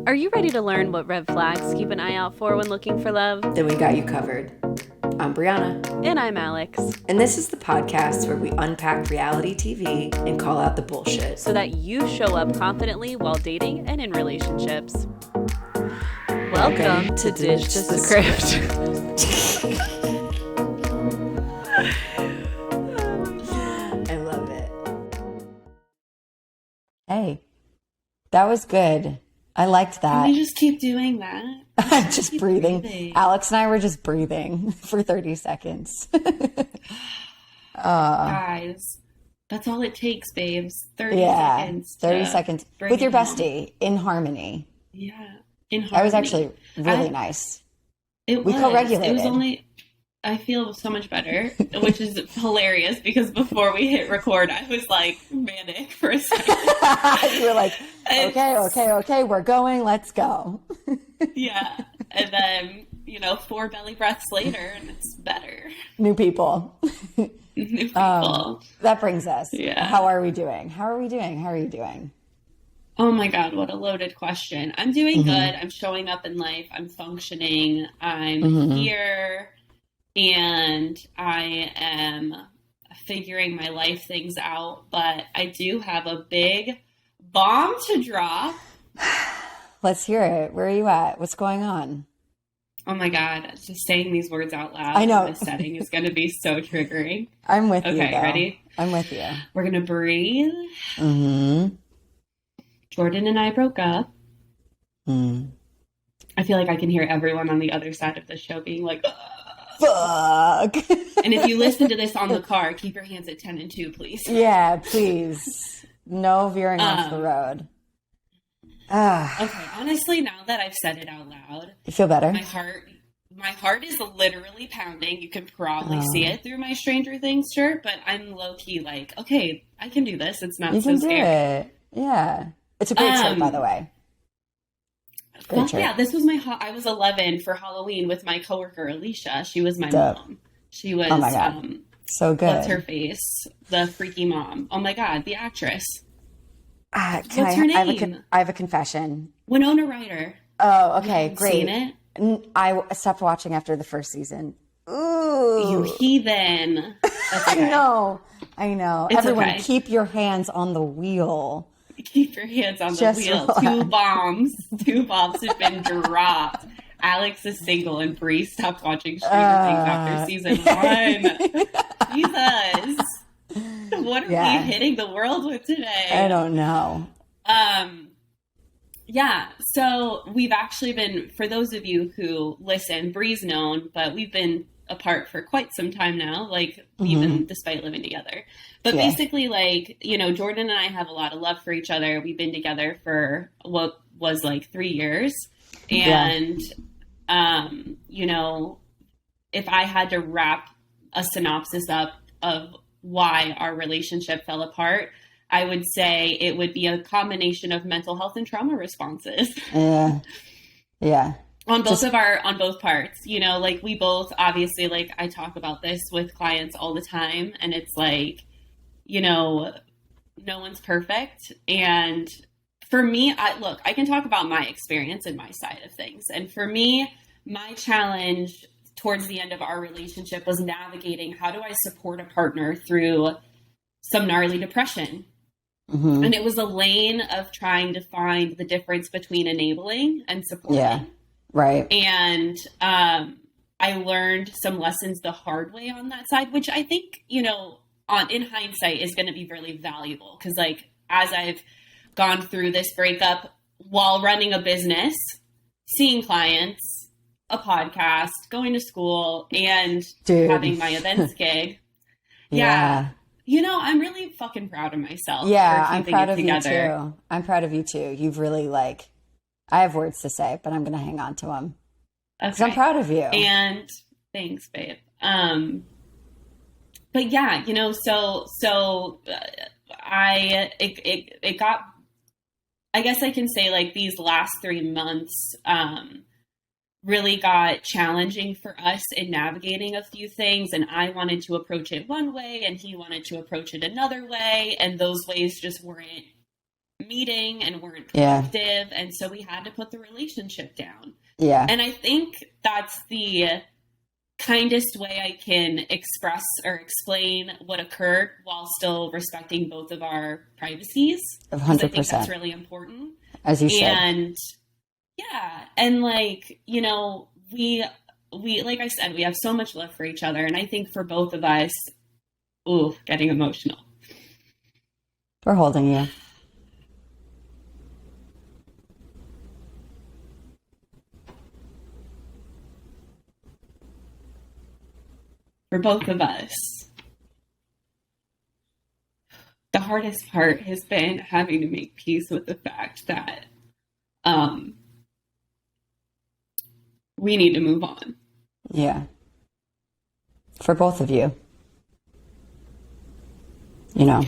Are you ready to learn what red flags keep an eye out for when looking for love? Then we got you covered. I'm Brianna. And I'm Alex. And this is the podcast where we unpack reality TV and call out the bullshit. So that you show up confidently while dating and in relationships. Welcome to Ditch the Script. I love it. Hey, that was good. I liked that. Can we just keep doing that? Just breathing. Alex and I were just breathing for 30 seconds. Guys, that's all it takes, babes. 30 seconds. 30 seconds with your bestie in harmony. Yeah, in harmony. That was actually really nice. We co-regulated. It was only... I feel so much better, which is hilarious because before we hit record, I was like manic for a second. You were like, okay, we're going, let's go. Yeah. And then, 4 belly breaths later and it's better. New people. New people. That brings us. Yeah. How are we doing? How are you doing? Oh my God, what a loaded question. I'm doing good. I'm showing up in life. I'm functioning. I'm here. And I am figuring my life things out, but I do have a big bomb to drop. Let's hear it. Where are you at? What's going on? Oh my God, just saying these words out loud I know. in this setting is going to be so triggering. I'm with you. Okay, ready? I'm with you. We're going to breathe. Mm-hmm. Jordan and I broke up. Mm. I feel like I can hear everyone on the other side of the show being like, ugh. Fuck. And if you listen to this on the car, keep your hands at 10 and 2, please. Yeah, please. No veering off the road. Okay, honestly, now that I've said it out loud, you feel better? My heart is literally pounding. You can probably see it through my Stranger Things shirt, but I'm low-key like, okay, I can do this. It's not so scary. You can do it. Yeah. It's a great shirt, by the way. Yeah, this was I was 11 for Halloween with my coworker Alicia. She was my Dope. mom. She was, oh my God. So good. What's her face? The freaky mom. Oh my God, the actress. What's her name? I have a confession. Winona Ryder. Oh, okay, great. Seen it? I stopped watching after the first season. Ooh. You heathen. That's okay. I know. It's Everyone, okay. keep your hands on the wheel. Keep your hands on the wheel. Relax. 2 bombs have been dropped. Alex is single and Bree stopped watching Stranger Things after season 1. Jesus. What are we hitting the world with today? I don't know. Yeah, so we've actually been, for those of you who listen, Bree's known, but we've been apart for quite some time now, even despite living together. But basically, Jordan and I have a lot of love for each other. We've been together for what was 3 years. And, if I had to wrap a synopsis up of why our relationship fell apart, I would say it would be a combination of mental health and trauma responses. Yeah. On both parts, we both obviously, I talk about this with clients all the time, and it's no one's perfect. And for me, I can talk about my experience and my side of things. And for me, my challenge towards the end of our relationship was navigating how do I support a partner through some gnarly depression. Mm-hmm. And it was a lane of trying to find the difference between enabling and supporting. Yeah. Right. And I learned some lessons the hard way on that side, which I think, in hindsight is going to be really valuable. Because as I've gone through this breakup while running a business, seeing clients, a podcast, going to school, and having my events gig. Yeah. I'm really fucking proud of myself. Yeah, I'm proud of you too. I'm proud of you too. You've really I have words to say, but I'm going to hang on to them. Because I'm proud of you. And thanks, babe. But yeah, it got, I guess I can say these last 3 months really got challenging for us in navigating a few things. And I wanted to approach it one way and he wanted to approach it another way. And those ways just weren't meeting and weren't productive. And so we had to put the relationship down. Yeah. And I think that's the kindest way I can express or explain what occurred while still respecting both of our privacies. 100%. I think that's really important. As you should. And yeah. And like, you know, we, like I said, we have so much love for each other. And I think for both of us, getting emotional. We're holding you. For both of us, the hardest part has been having to make peace with the fact that we need to move on. Yeah. For both of you. You know,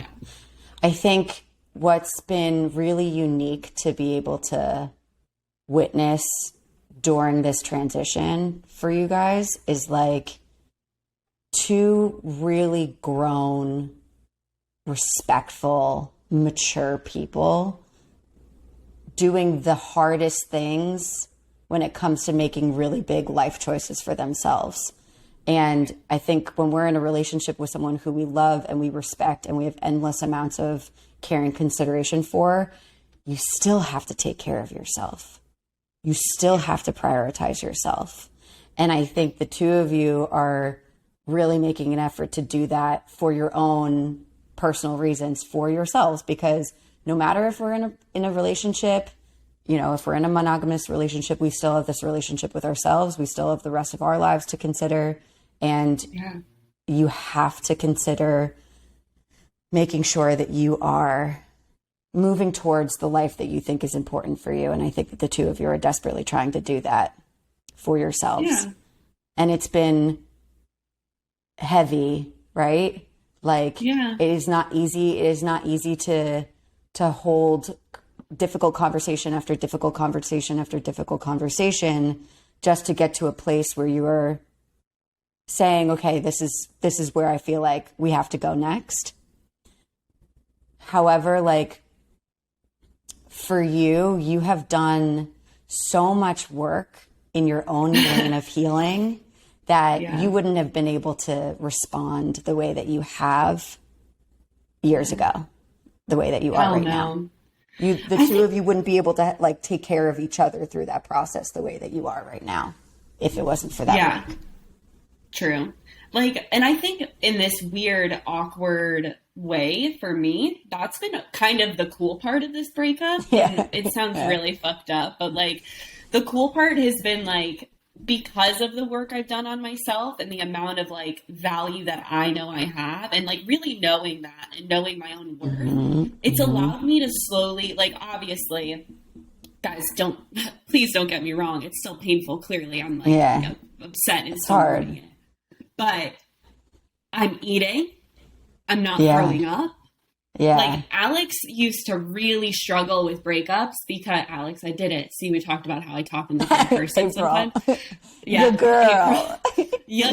I think what's been really unique to be able to witness during this transition for you guys is like two really grown, respectful, mature people doing the hardest things when it comes to making really big life choices for themselves. And I think when we're in a relationship with someone who we love and we respect and we have endless amounts of care and consideration for, you still have to take care of yourself. You still have to prioritize yourself. And I think the two of you are really making an effort to do that for your own personal reasons for yourselves, because no matter if we're in a relationship, you know, if we're in a monogamous relationship, we still have this relationship with ourselves. We still have the rest of our lives to consider. And you have to consider making sure that you are moving towards the life that you think is important for you. And I think that the two of you are desperately trying to do that for yourselves. Yeah. And it's been heavy, right? Like it is not easy. It is not easy to hold difficult conversation after difficult conversation after difficult conversation just to get to a place where you are saying, okay, this is where I feel like we have to go next. However, like for you, you have done so much work in your own lane of healing that you wouldn't have been able to respond the way that you have years ago, the way that you are right now. The two of you wouldn't be able to like take care of each other through that process the way that you are right now, if it wasn't for that. Yeah, true. Like, and I think in this weird, awkward way for me, that's been kind of the cool part of this breakup. Yeah. It sounds really fucked up, but like the cool part has been like, because of the work I've done on myself and the amount of like value that I know I have, and like really knowing that and knowing my own worth, it's allowed me to slowly, like, obviously, guys, please don't get me wrong. It's still painful. Clearly I'm like upset and still hard, but I'm eating. I'm not throwing up. Yeah. Like Alex used to really struggle with breakups because Alex, I did it. See, we talked about how I talk in the third person sometimes. Yeah. Your girl. Your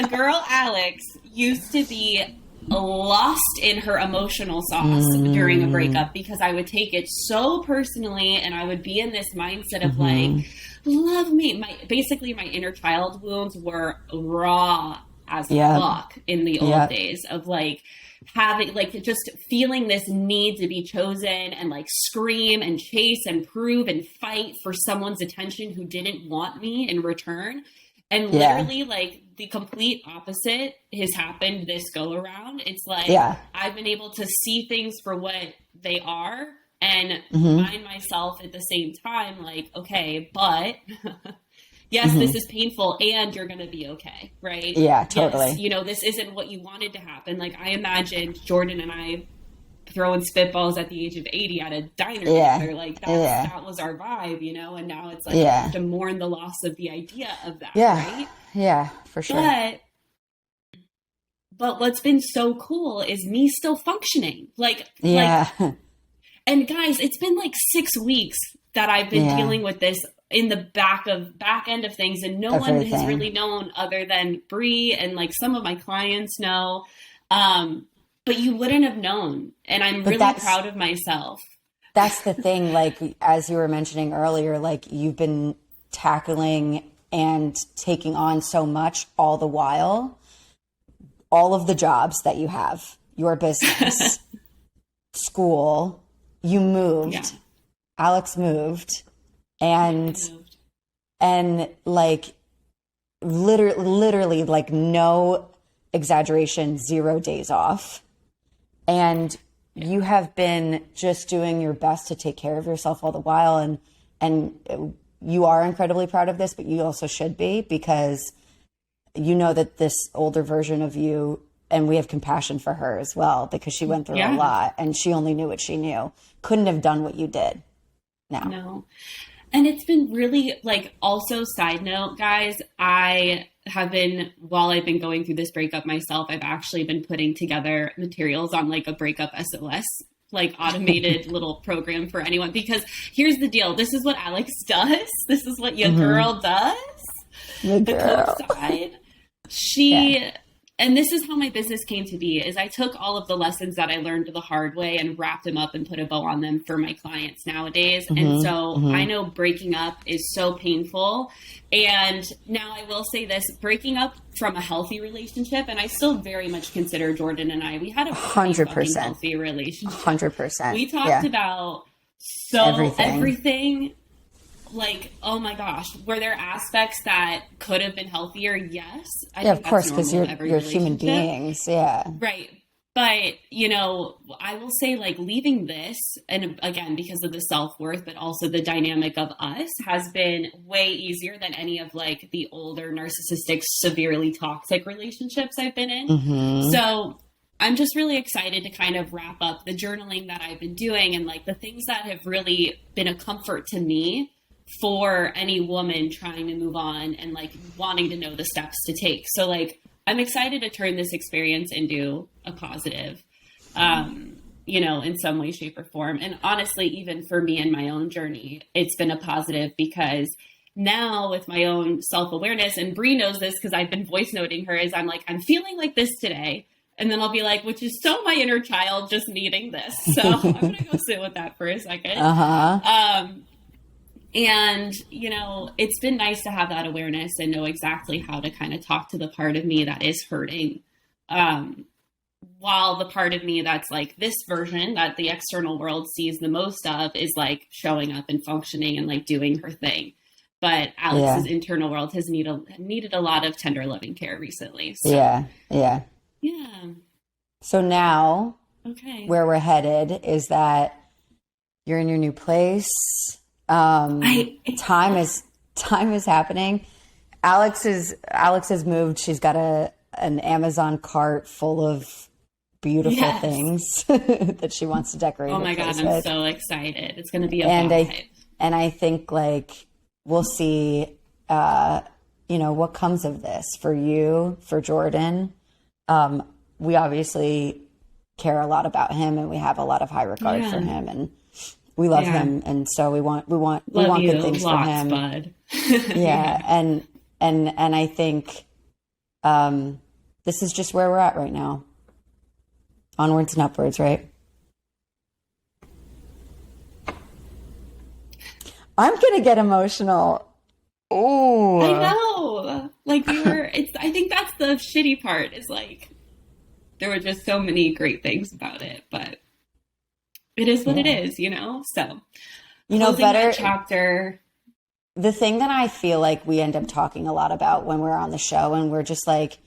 girl Alex used to be lost in her emotional sauce during a breakup because I would take it so personally and I would be in this mindset of like, love me. Basically my inner child wounds were raw as fuck in the old days of like, having like just feeling this need to be chosen and like scream and chase and prove and fight for someone's attention who didn't want me in return. And literally like the complete opposite has happened this go around. It's like I've been able to see things for what they are and remind myself at the same time like, okay, but yes, this is painful and you're going to be okay, right? Yeah, totally. Yes, you know, this isn't what you wanted to happen. Like I imagined Jordan and I throwing spitballs at the age of 80 at a diner together. Like that was our vibe, you know? And now it's like I have to mourn the loss of the idea of that, right? Yeah, for sure. But what's been so cool is me still functioning. Like, and guys, it's been like 6 weeks that I've been dealing with this in the back end of things, and no one has really known other than Bree and like some of my clients know. but you wouldn't have known. And I'm really proud of myself. That's the thing. Like, as you were mentioning earlier, like you've been tackling and taking on so much all the while, all of the jobs that you have, your business, school, you moved, Alex moved, and like literally like no exaggeration, 0 days off. And you have been just doing your best to take care of yourself all the while. And you are incredibly proud of this, but you also should be, because you know that this older version of you, and we have compassion for her as well, because she went through a lot and she only knew what she knew. Couldn't have done what you did. No. And it's been really, like, also side note, guys, while I've been going through this breakup myself, I've actually been putting together materials on like a breakup SOS, like automated little program for anyone, because here's the deal. This is what Alex does. This is what your girl does. The coach side. And this is how my business came to be, is I took all of the lessons that I learned the hard way and wrapped them up and put a bow on them for my clients nowadays. And so I know breaking up is so painful. And now I will say this, breaking up from a healthy relationship, and I still very much consider Jordan and I, we had a 100% healthy relationship. 100%. We talked about everything. Like, oh my gosh, were there aspects that could have been healthier? Yes. I think of course, because you're human beings. Yeah. Right. But, you know, I will say, like, leaving this, and again, because of the self-worth, but also the dynamic of us, has been way easier than any of like the older narcissistic, severely toxic relationships I've been in. So I'm just really excited to kind of wrap up the journaling that I've been doing, and like the things that have really been a comfort to me for any woman trying to move on and like wanting to know the steps to take. So like, I'm excited to turn this experience into a positive, you know, in some way, shape or form. And honestly, even for me in my own journey, it's been a positive, because now with my own self-awareness, and Bree knows this because I've been voice noting her, is I'm like, I'm feeling like this today. And then I'll be like, which is so my inner child just needing this. So I'm going to go sit with that for a second. And, you know, it's been nice to have that awareness and know exactly how to kind of talk to the part of me that is hurting. While the part of me that's like this version that the external world sees the most of is like showing up and functioning and like doing her thing. But Alex's internal world has needed a lot of tender, loving care recently. So. Yeah. So now where we're headed is that you're in your new place. Time is happening. Alex has moved. She's got an Amazon cart full of beautiful things that she wants to decorate. Oh my God, I'm so excited. It's going to be a vibe. And I think like we'll see, you know, what comes of this for you, for Jordan. We obviously care a lot about him, and we have a lot of high regard for him, and we love him, and so we want good things for him. Bud. and I think this is just where we're at right now. Onwards and upwards, right? I'm gonna get emotional. Oh, I know. Like I think that's the shitty part. Is like there were just so many great things about it, but it is what it is, you know? So, you know, better chapter. The thing that I feel like we end up talking a lot about when we're on the show, and we're just like,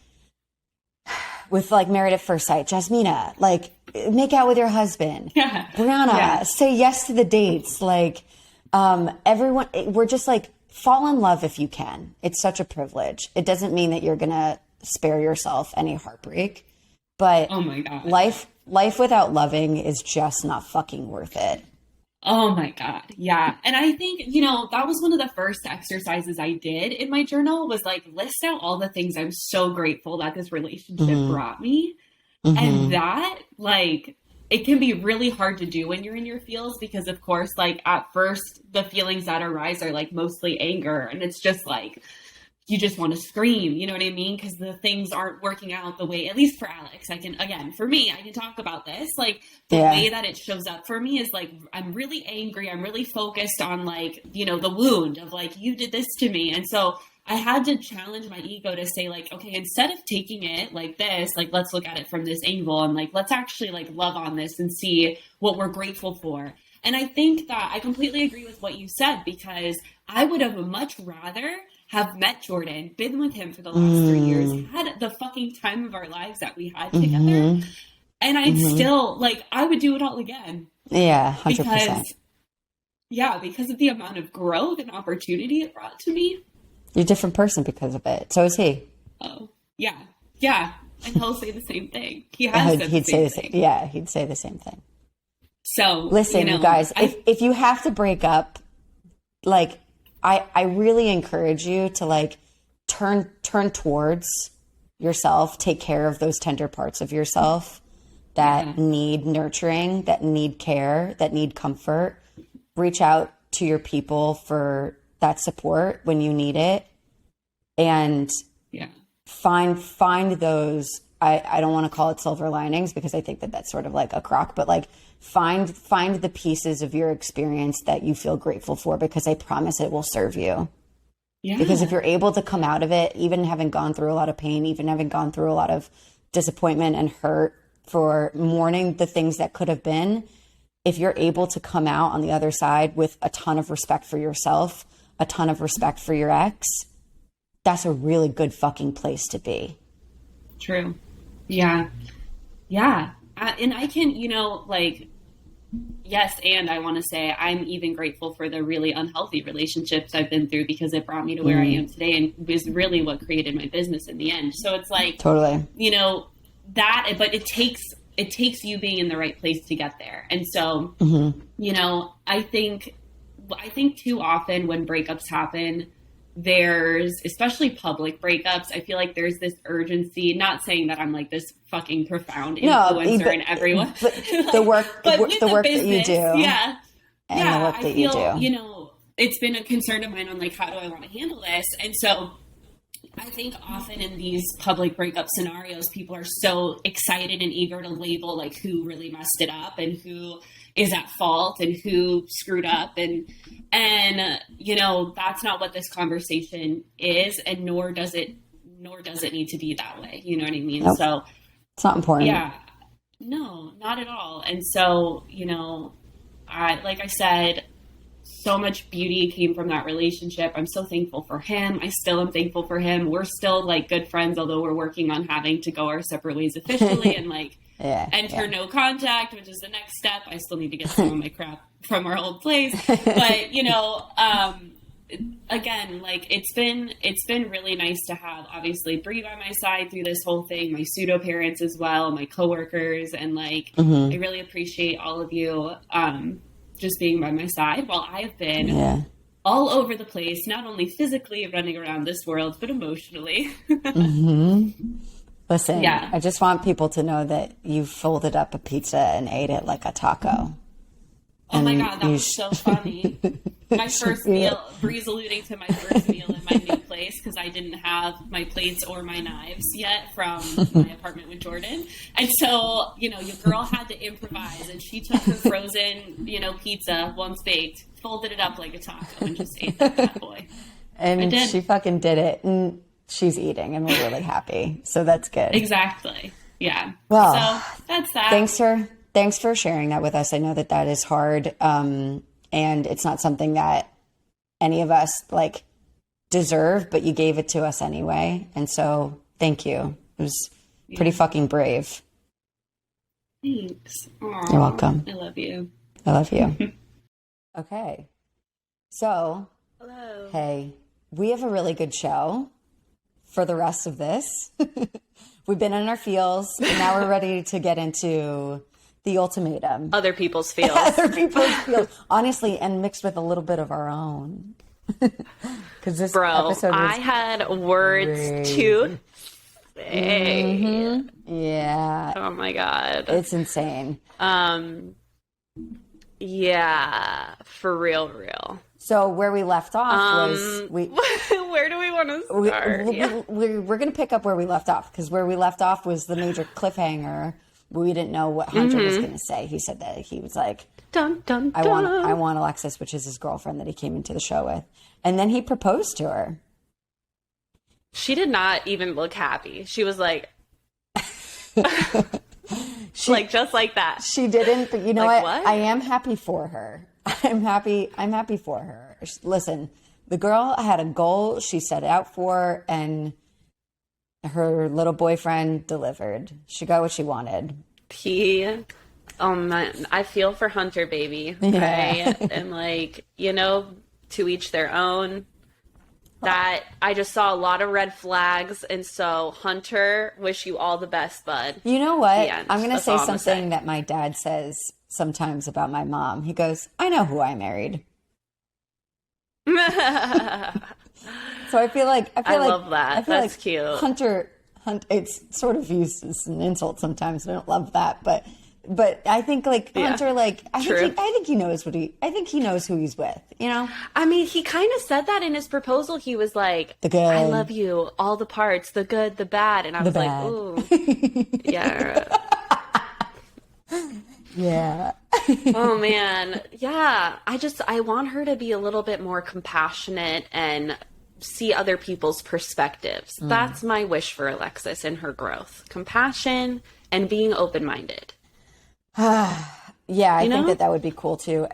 with like Married at First Sight, Jasmina, like make out with your husband. Brianna, say yes to the dates. Like, everyone, we're just like, fall in love if you can. It's such a privilege. It doesn't mean that you're going to spare yourself any heartbreak, but oh my God, life without loving is just not fucking worth it. Oh my God. Yeah. And I think, you know, that was one of the first exercises I did in my journal, was like list out all the things I'm so grateful that this relationship brought me. And that, like, it can be really hard to do when you're in your feels, because of course, like at first the feelings that arise are like mostly anger, and it's just like you just want to scream, you know what I mean? Because the things aren't working out the way, at least for Alex, for me, I can talk about this. Like the way that it shows up for me is like, I'm really angry. I'm really focused on like, you know, the wound of like, you did this to me. And so I had to challenge my ego to say like, okay, instead of taking it like this, like, let's look at it from this angle and like, let's actually like love on this and see what we're grateful for. And I think that I completely agree with what you said, because I would have much rather have met Jordan, been with him for the last 3 years, had the fucking time of our lives that we had together. And I'd still like, I would do it all again. Yeah. 100%. Because of the amount of growth and opportunity it brought to me. You're a different person because of it. So is he. Oh, yeah. Yeah. And he'll say the same thing. He has said the same thing. Yeah, he'd say the same thing. So listen, you guys, if you have to break up, like I really encourage you to like turn towards yourself, take care of those tender parts of yourself that need nurturing, that need care, that need comfort. Reach out to your people for that support when you need it, and find those. I don't want to call it silver linings, because I think that that's sort of like a crock, but like find the pieces of your experience that you feel grateful for, because I promise it will serve you. Yeah. Because if you're able to come out of it, even having gone through a lot of pain, even having gone through a lot of disappointment and hurt for mourning the things that could have been, if you're able to come out on the other side with a ton of respect for yourself, a ton of respect for your ex, that's a really good fucking place to be. True. Yeah. Yeah. And I can, you know, like, yes. And I want to say I'm even grateful for the really unhealthy relationships I've been through, because it brought me to where I am today and was really what created my business in the end. So it's like, totally, you know, but it takes you being in the right place to get there. And so, you know, I think too often when breakups happen, there's, especially public breakups, I feel like there's this urgency, not saying that I'm like this fucking profound influencer in everyone, but the work, the work that you do. Yeah. And the work that you do. You know, it's been a concern of mine on like, how do I want to handle this? And so I think often in these public breakup scenarios, people are so excited and eager to label like who really messed it up and who is at fault and who screwed up. And you know, that's not what this conversation is. And nor does it need to be that way. You know what I mean? Nope. So it's not important. Yeah, no, not at all. And so, you know, like I said, so much beauty came from that relationship. I'm so thankful for him. I still am thankful for him. We're still like good friends, although we're working on having to go our separate ways officially and like enter no contact, which is the next step. I still need to get some of my crap from our old place. But, you know, again, like it's been really nice to have obviously Bree by my side through this whole thing, my pseudo parents as well, my coworkers, and like I really appreciate all of you just being by my side while I have been all over the place, not only physically running around this world, but emotionally. Listen, I just want people to know that you folded up a pizza and ate it like a taco. Oh my God, that was so funny. My first meal, Bree's alluding to my first meal in my new place, because I didn't have my plates or my knives yet from my apartment with Jordan. And so, you know, your girl had to improvise, and she took her frozen, you know, pizza, once baked, folded it up like a taco, and just ate that bad boy. And she fucking did it, and she's eating, and we're really happy. So that's good. Exactly. Yeah. Well, so that's that. Thanks for sharing that with us. I know that is hard. And it's not something that any of us like deserve, but you gave it to us anyway. And so thank you. It was pretty fucking brave. Thanks. Aww, you're welcome. I love you. I love you. Okay. So, hello. Hey, we have a really good show for the rest of this. We've been in our feels, and now we're ready to get into the ultimatum. Other people's feels. Other people's feels. Honestly, and mixed with a little bit of our own. Because this episode was I had words to say. Yeah. Oh my God. It's insane. Yeah, for real. So where we left off was where do we want to start? we're going to pick up where we left off, because where we left off was the major cliffhanger. We didn't know what Hunter was going to say. He said that he was like, dun, dun, I dun. want Alexis, which is his girlfriend that he came into the show with. And then he proposed to her. She did not even look happy. She was like, just like that. She didn't, but you know Like, what? what? I am happy for her. I'm happy for her. Listen, the girl had a goal she set out for, and her little boyfriend delivered. She got what she wanted. Oh man, I feel for Hunter, baby. Okay? Yeah. And to each their own. That I just saw a lot of red flags, and so Hunter, wish you all the best, bud. You know what? The end. I'm going to That's say all I'm gonna something say. that my dad says sometimes about my mom. He goes, I know who I married. So I feel like I love that. I feel That's like cute. Hunter, it's sort of used as an insult sometimes. I don't love that, but I think Hunter, I think he knows I think he knows who he's with. You know, I mean, he kind of said that in his proposal. He was like, the good, I love you, all the parts, the good, the bad. And I was bad. like, ooh, yeah. Yeah. Oh man. Yeah. I want her to be a little bit more compassionate and see other people's perspectives. That's my wish for Alexis in her growth. Compassion and being open-minded. Yeah, I think that would be cool too.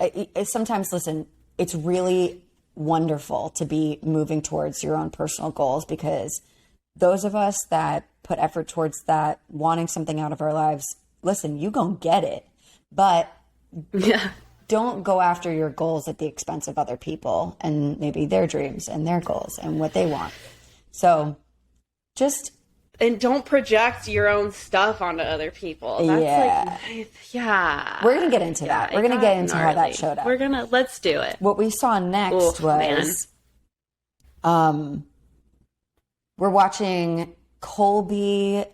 Sometimes, listen, it's really wonderful to be moving towards your own personal goals, because those of us that put effort towards that, wanting something out of our lives, listen, you gonna get it. But don't go after your goals at the expense of other people and maybe their dreams and their goals and what they want. So and don't project your own stuff onto other people. That's We're going to get into that. We're going to get into how that showed up. Let's do it. What we saw next was, we're watching Colby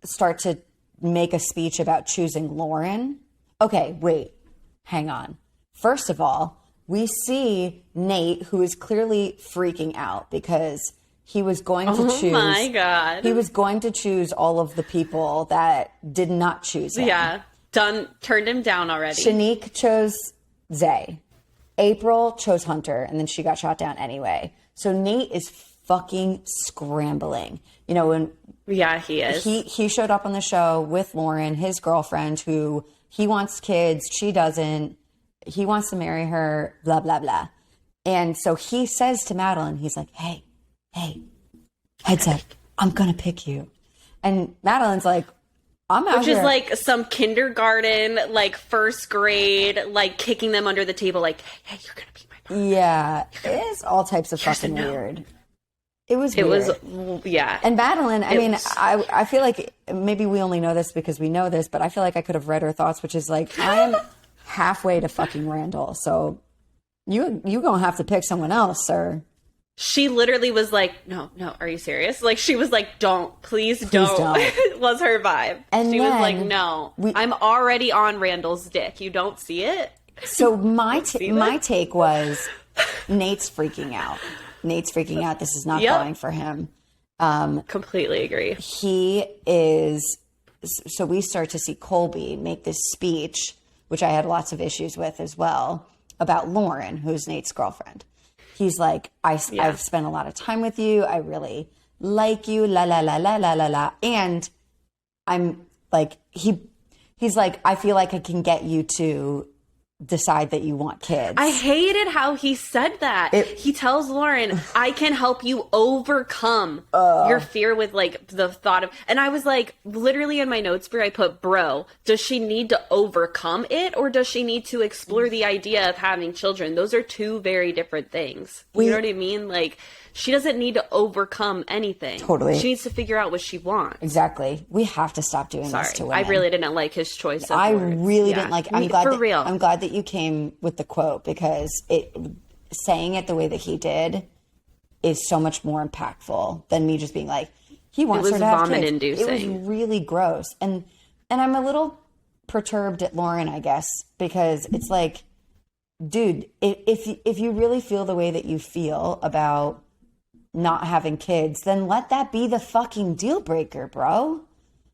start to make a speech about choosing Lauren. Okay, wait, hang on. First of all, we see Nate, who is clearly freaking out because he was going to choose. Oh my God. He was going to choose all of the people that did not choose him. Yeah. Turned him down already. Shanique chose Zay. April chose Hunter, and then she got shot down anyway. So Nate is fucking scrambling. You know, when he is. He showed up on the show with Lauren, his girlfriend, who he wants kids, she doesn't. He wants to marry her, blah, blah, blah. And so he says to Madeline, he's like, hey, heads up, I'm going to pick you. And Madeline's like, I'm out Which here. is like some kindergarten, like first grade, like kicking them under the table, like, hey, you're going to be my mom. Yeah, it is all types of fucking weird. It was weird. And Madeline, I feel like maybe we only know this because we know this, but I feel like I could have read her thoughts, which is like, I'm halfway to fucking Randall, so you gonna have to pick someone else, sir. She literally was like, no, are you serious? Like, she was like, please don't. Was her vibe. And she was like, no, I'm already on Randall's dick. You don't see it? So my take was, Nate's freaking out. This is not going for him. Completely agree. He is. So we start to see Colby make this speech, which I had lots of issues with as well, about Lauren, who's Nate's girlfriend. He's like, I've spent a lot of time with you. I really like you. La la la la la la la. And I'm like, he's like, I feel like I can get you to decide that you want kids. I hated how he said that. He tells Lauren, I can help you overcome your fear with like the thought of, and I was like, literally in my notes where I put, bro, does she need to overcome it, or does she need to explore the idea of having children? Those are two very different things. You know what I mean? Like, she doesn't need to overcome anything. Totally. She needs to figure out what she wants. Exactly. We have to stop doing this to women. I really didn't like his choice of I words. really didn't like it. I'm glad that you came with the quote, because saying it the way that he did is so much more impactful than me just being like, he wants her to have kids. Vomit-inducing. It was really gross. And I'm a little perturbed at Lauren, I guess, because it's like, dude, if you really feel the way that you feel about not having kids, then let that be the fucking deal breaker, bro.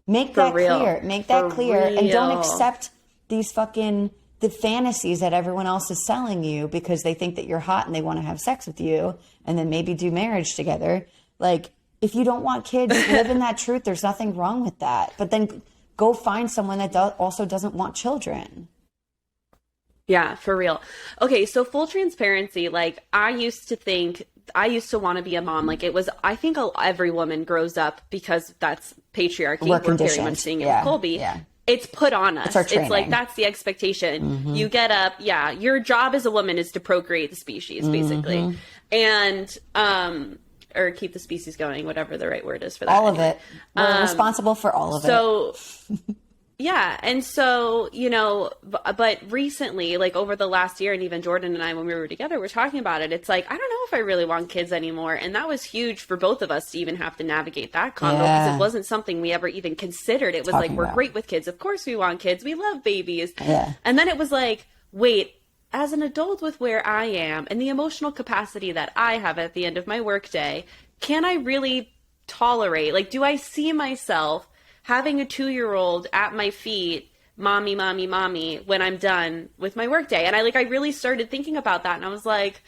Make that clear. Make that clear. And don't accept these fucking the fantasies that everyone else is selling you because they think that you're hot and they want to have sex with you and then maybe do marriage together. Like, if you don't want kids, live in that truth. There's nothing wrong with that. But then go find someone that also doesn't want children. Yeah, for real. Okay, so full transparency, like, I used to want to be a mom. Like, it was, I think every woman grows up because that's patriarchy. We're very much seeing it with Colby. Yeah. It's put on us. It's like, that's the expectation. Mm-hmm. You get up. Yeah. Your job as a woman is to procreate the species, basically. And, or keep the species going, whatever the right word is for that. All of it. We're responsible for all of it. So, yeah. And so, you know, but recently, like over the last year, and even Jordan and I, when we were together, we're talking about it. It's like, I don't know if I really want kids anymore. And that was huge for both of us to even have to navigate that combo because it wasn't something we ever even considered. It was like, we're great with kids. Of course we want kids. We love babies. Yeah. And then it was like, wait, as an adult with where I am and the emotional capacity that I have at the end of my workday, can I really tolerate, like, do I see myself having a 2-year-old at my feet, mommy, mommy, mommy, when I'm done with my workday? And I really started thinking about that, and I was like,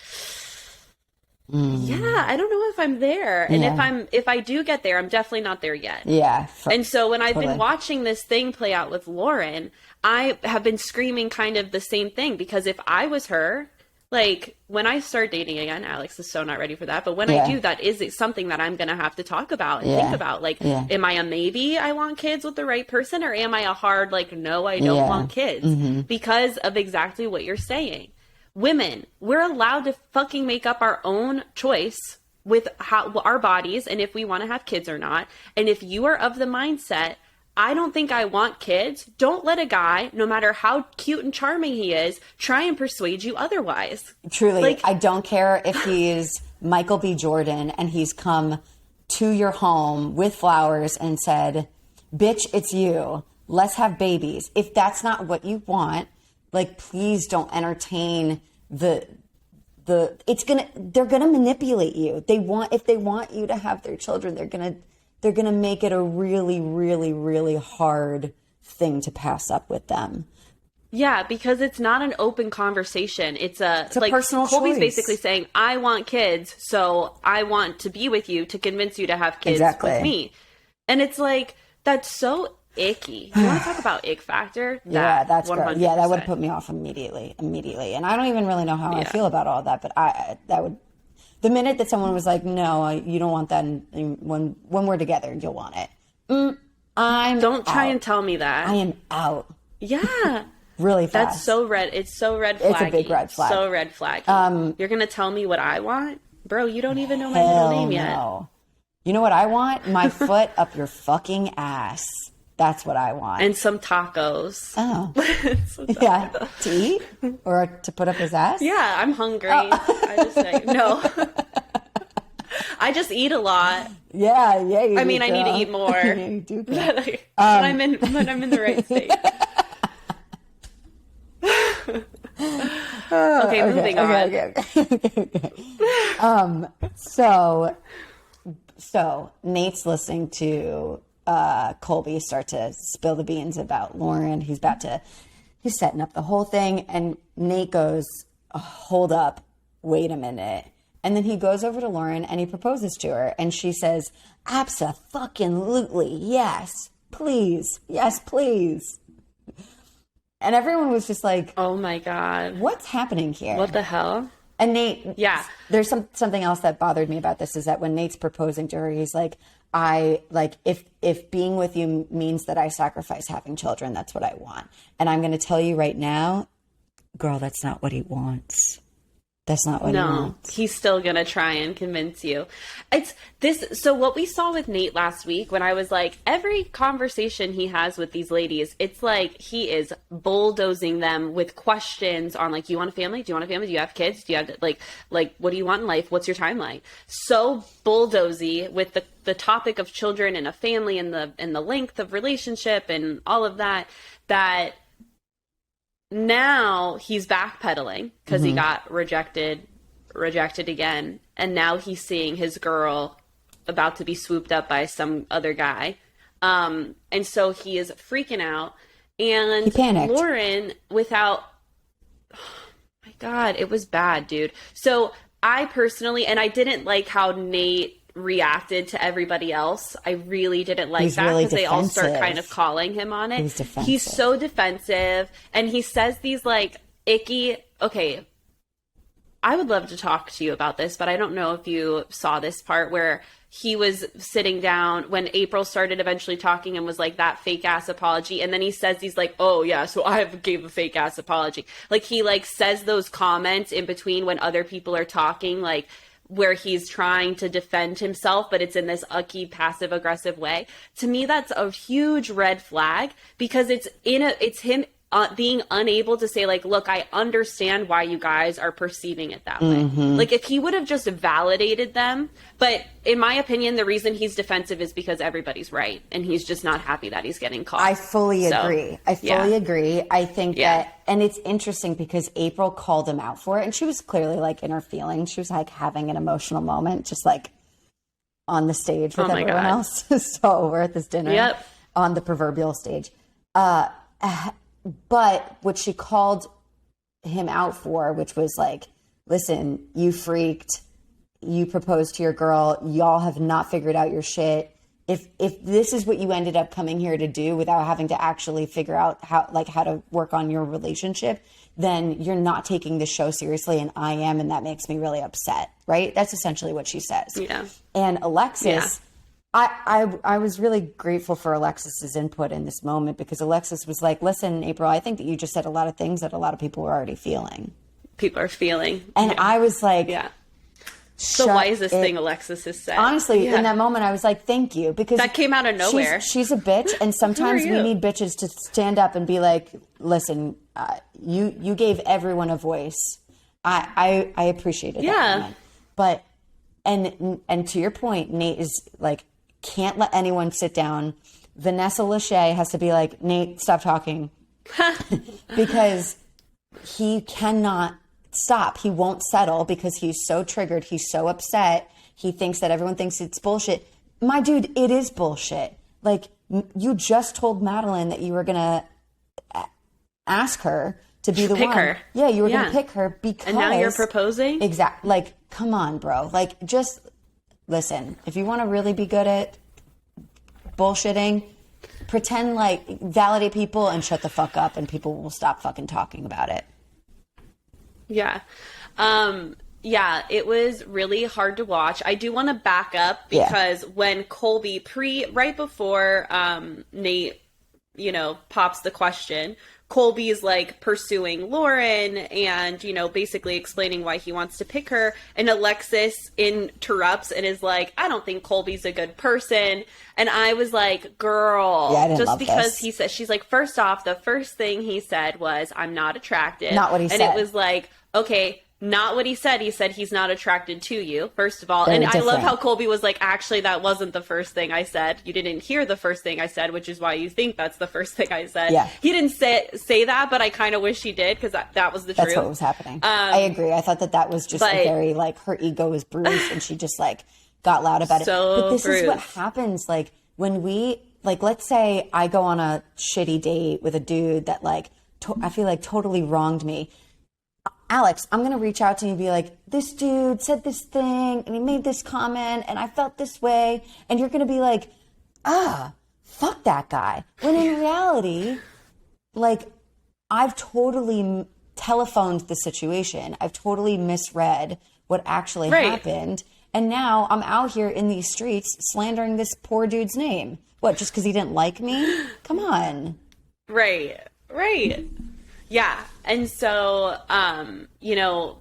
yeah, I don't know if I'm there. And if I do get there, I'm definitely not there yet. Yeah. And so when I've been watching this thing play out with Lauren, I have been screaming kind of the same thing, because if I was her, like, when I start dating again, Alex is so not ready for that. But when I do, that is something that I'm going to have to talk about and think about. Like, am I a maybe I want kids with the right person? Or am I a hard, like, no, I don't want kids? Because of exactly what you're saying. Women, we're allowed to fucking make up our own choice with how our bodies and if we want to have kids or not. And if you are of the mindset, I don't think I want kids, don't let a guy, no matter how cute and charming he is, try and persuade you otherwise. Truly, like, I don't care if he's Michael B. Jordan and he's come to your home with flowers and said, bitch, it's you. Let's have babies. If that's not what you want, like, please don't entertain they're gonna manipulate you. If they want you to have their children, they're gonna make it a really, really, really hard thing to pass up with them. Yeah, because it's not an open conversation. It's a like, personal Colby's choice. Basically saying, I want kids, so I want to be with you to convince you to have kids with me. And it's like, that's so icky. You want to talk about ick factor? Yeah, that's gross. Yeah, that would put me off immediately. And I don't even really know how I feel about all that, but that would. The minute that someone was like, no, you don't want that, and when we're together, you'll want it. Don't try and tell me that. I am out. Yeah. Really fast. That's so red. It's so red flag. It's a big red flag. So red flag. You're going to tell me what I want? Bro, you don't even know my middle name yet. No. You know what I want? My foot up your fucking ass. That's what I want. And some tacos. Oh. Yeah. To eat? Or to put up his ass? Yeah, I'm hungry. I just say, no. I just eat a lot. Yeah. I mean, I need to eat more. Yeah, you do. But I'm in the right state. Okay, moving on. Okay. So Nate's listening to Colby start to spill the beans about Lauren. He's setting up the whole thing, and Nate goes, hold up, wait a minute. And then he goes over to Lauren and he proposes to her, and she says, abso-fucking-lutely, yes, please, yes, please. And everyone was just like, oh my God, what's happening here? What the hell? And Nate, there's something else that bothered me about this, is that when Nate's proposing to her, he's like, if being with you means that I sacrifice having children, that's what I want. And I'm going to tell you right now, girl, that's not what he wants. That's not what he wants. He's still going to try and convince you. It's this. So what we saw with Nate last week, when I was like, every conversation he has with these ladies, it's like he is bulldozing them with questions on, like, do you want a family? Do you want a family? Do you have kids? Do you have, like, what do you want in life? What's your timeline? So bulldozy with the topic of children and a family and the length of relationship and all of that, now he's backpedaling because he got rejected again. And now he's seeing his girl about to be swooped up by some other guy. And so he is freaking out. And he panicked. Lauren, without, oh my God, it was bad, dude. So I personally, and I didn't like how Nate reacted to everybody else. I really didn't like that because they all start kind of calling him on it. He's so defensive, and he says these like icky, okay, I would love to talk to you about this, but I don't know if you saw this part where he was sitting down when April started eventually talking and was like, that fake ass apology. And then he says, he's like, oh yeah, so I gave a fake ass apology. Like he like says those comments in between when other people are talking, like where he's trying to defend himself, but it's in this ucky passive aggressive way. To me, that's a huge red flag because it's him being unable to say like, look, I understand why you guys are perceiving it that way. Like if he would have just validated them, but in my opinion, the reason he's defensive is because everybody's right. And he's just not happy that he's getting caught. I fully agree. I fully agree. I think that, and it's interesting because April called him out for it and she was clearly like in her feelings. She was like having an emotional moment, just like on the stage with everyone else. So we're at this dinner on the proverbial stage. But what she called him out for, which was like, listen, you freaked, you proposed to your girl, y'all have not figured out your shit. If this is what you ended up coming here to do without having to actually figure out how to work on your relationship, then you're not taking the show seriously, and I am, and that makes me really upset, right? That's essentially what she says. Yeah. And Alexis... I was really grateful for Alexis's input in this moment because Alexis was like, listen, April, I think that you just said a lot of things that a lot of people were already feeling. People are feeling. And I was like, the wisest thing Alexis has said. Honestly, in that moment, I was like, thank you. Because that came out of nowhere. She's a bitch. And sometimes we need bitches to stand up and be like, listen, you gave everyone a voice. I appreciated that moment. But, and to your point, Nate is like, can't let anyone sit down. Vanessa Lachey has to be like, Nate, stop talking. Because he cannot stop. He won't settle because he's so triggered. He's so upset. He thinks that everyone thinks it's bullshit. My dude, it is bullshit. Like, you just told Madeline that you were going to ask her to be the one. Her. Yeah, you were going to pick her because... And now you're proposing? Exactly. Like, come on, bro. Like, just... Listen, if you want to really be good at bullshitting, pretend like validate people and shut the fuck up and people will stop fucking talking about it. Yeah. It was really hard to watch. I do want to back up because when Colby right before Nate, pops the question, Colby is like pursuing Lauren and, basically explaining why he wants to pick her. And Alexis interrupts and is like, I don't think Colby's a good person. And I was like, girl, just because he said, she's like, first off, the first thing he said was, I'm not attracted. Not what he said. And it was like, okay, not what he said. He said he's not attracted to you, first of all. Very different. I love how Colby was like, actually, that wasn't the first thing I said. You didn't hear the first thing I said, which is why you think that's the first thing I said. Yeah. He didn't say that, but I kind of wish he did because that was the truth. That's what was happening. I agree. I thought that was just a very, like, her ego was bruised and she just, like, got loud about it. But this is what happens, like, when we, like, let's say I go on a shitty date with a dude that, like, I feel like totally wronged me. Alex, I'm going to reach out to you and be like, this dude said this thing and he made this comment and I felt this way. And you're going to be like, fuck that guy. When in reality, like, I've totally telephoned the situation. I've totally misread what actually happened. And now I'm out here in these streets slandering this poor dude's name. What, just because he didn't like me? Come on. Right. Yeah. And so,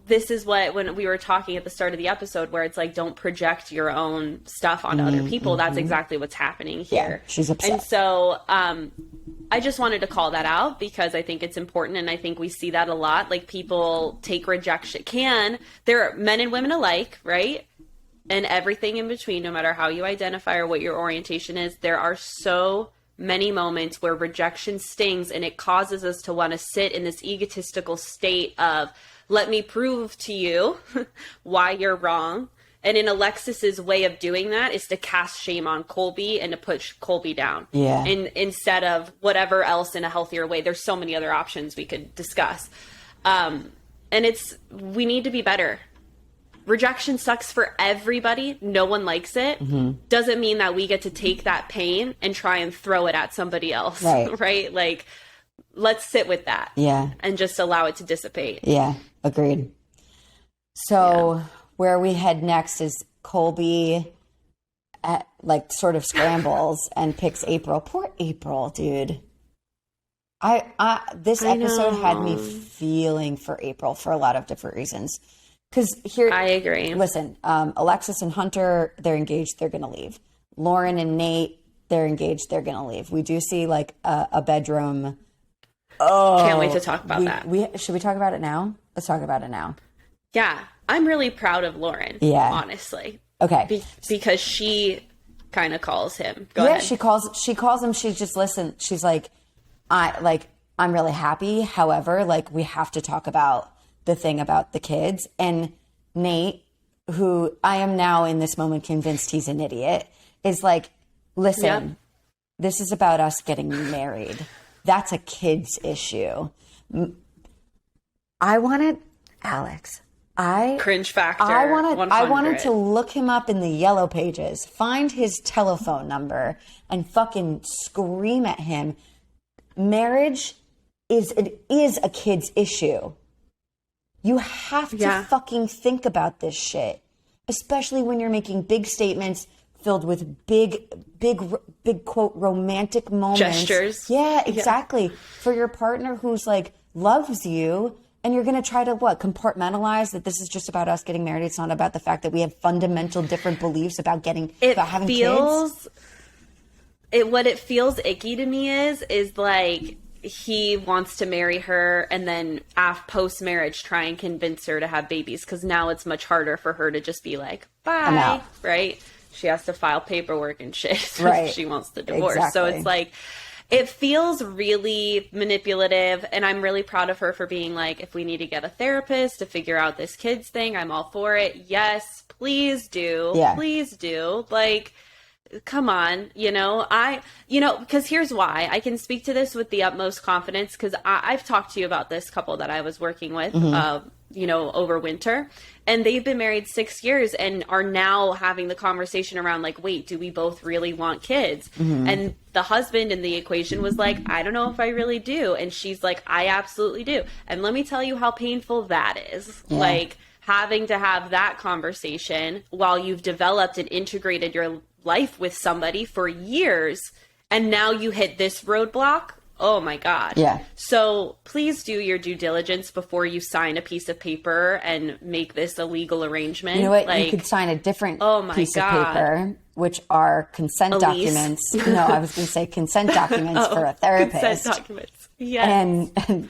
this is when we were talking at the start of the episode where it's like, don't project your own stuff onto other people. That's exactly what's happening here. Yeah, she's upset. And so, I just wanted to call that out because I think it's important. And I think we see that a lot. Like, people take rejection. They're men and women alike, right? And everything in between, no matter how you identify or what your orientation is, there are so many moments where rejection stings and it causes us to want to sit in this egotistical state of, let me prove to you why you're wrong. And in Alexis's way of doing that is to cast shame on Colby and to push Colby down. Yeah. Instead of whatever else in a healthier way. There's so many other options we could discuss. And we need to be better. Rejection sucks for everybody. No one likes it. Doesn't mean that we get to take that pain and try and throw it at somebody else. Right. Right? Like, let's sit with that. Yeah. And just allow it to dissipate. Yeah. Agreed. So where we head next is Colby sort of scrambles and picks April. Poor April, dude. This episode had me feeling for April for a lot of different reasons. Because here, I agree. Listen, Alexis and Hunter, they're engaged. They're going to leave. Lauren and Nate, they're engaged. They're going to leave. We do see like a bedroom. Oh, can't wait to talk about that. Should we talk about it now? Let's talk about it now. Yeah, I'm really proud of Lauren. Yeah, honestly. Okay, because she kind of calls him. Go ahead. She calls him. She just listen. She's like, I'm really happy. However, like we have to talk about the thing about the kids. And Nate, who I am now in this moment convinced he's an idiot, is like, listen, this is about us getting married. That's a kid's issue. I wanted Alex. Cringe factor. I 100. wanted to look him up in the yellow pages, find his telephone number, and fucking scream at him. Marriage is a kid's issue. You have to fucking think about this shit, especially when you're making big statements filled with big quote romantic moments. Gestures. Yeah, exactly. For your partner who's like loves you. And you're going to try to, compartmentalize that this is just about us getting married. It's not about the fact that we have fundamental different beliefs about having kids. What it feels icky to me is like he wants to marry her and then post-marriage try and convince her to have babies because now it's much harder for her to just be like, bye, right? She has to file paperwork and shit if she wants the divorce. Exactly. So it's like... It feels really manipulative, and I'm really proud of her for being like, if we need to get a therapist to figure out this kids thing, I'm all for it. Yes, please do. Yeah. Please do. Like, come on, because here's why. I can speak to this with the utmost confidence because I've talked to you about this couple that I was working with, over winter. And they've been married 6 years and are now having the conversation around like, wait, do we both really want kids? And the husband in the equation was like, I don't know if I really do. And she's like, I absolutely do. And let me tell you how painful that is. Yeah. Like having to have that conversation while you've developed and integrated your life with somebody for years. And now you hit this roadblock. Oh my God. Yeah. So please do your due diligence before you sign a piece of paper and make this a legal arrangement. You know what? You could sign a different piece of paper, which are consent documents. No, I was going to say consent documents for a therapist. Consent documents. Yes. And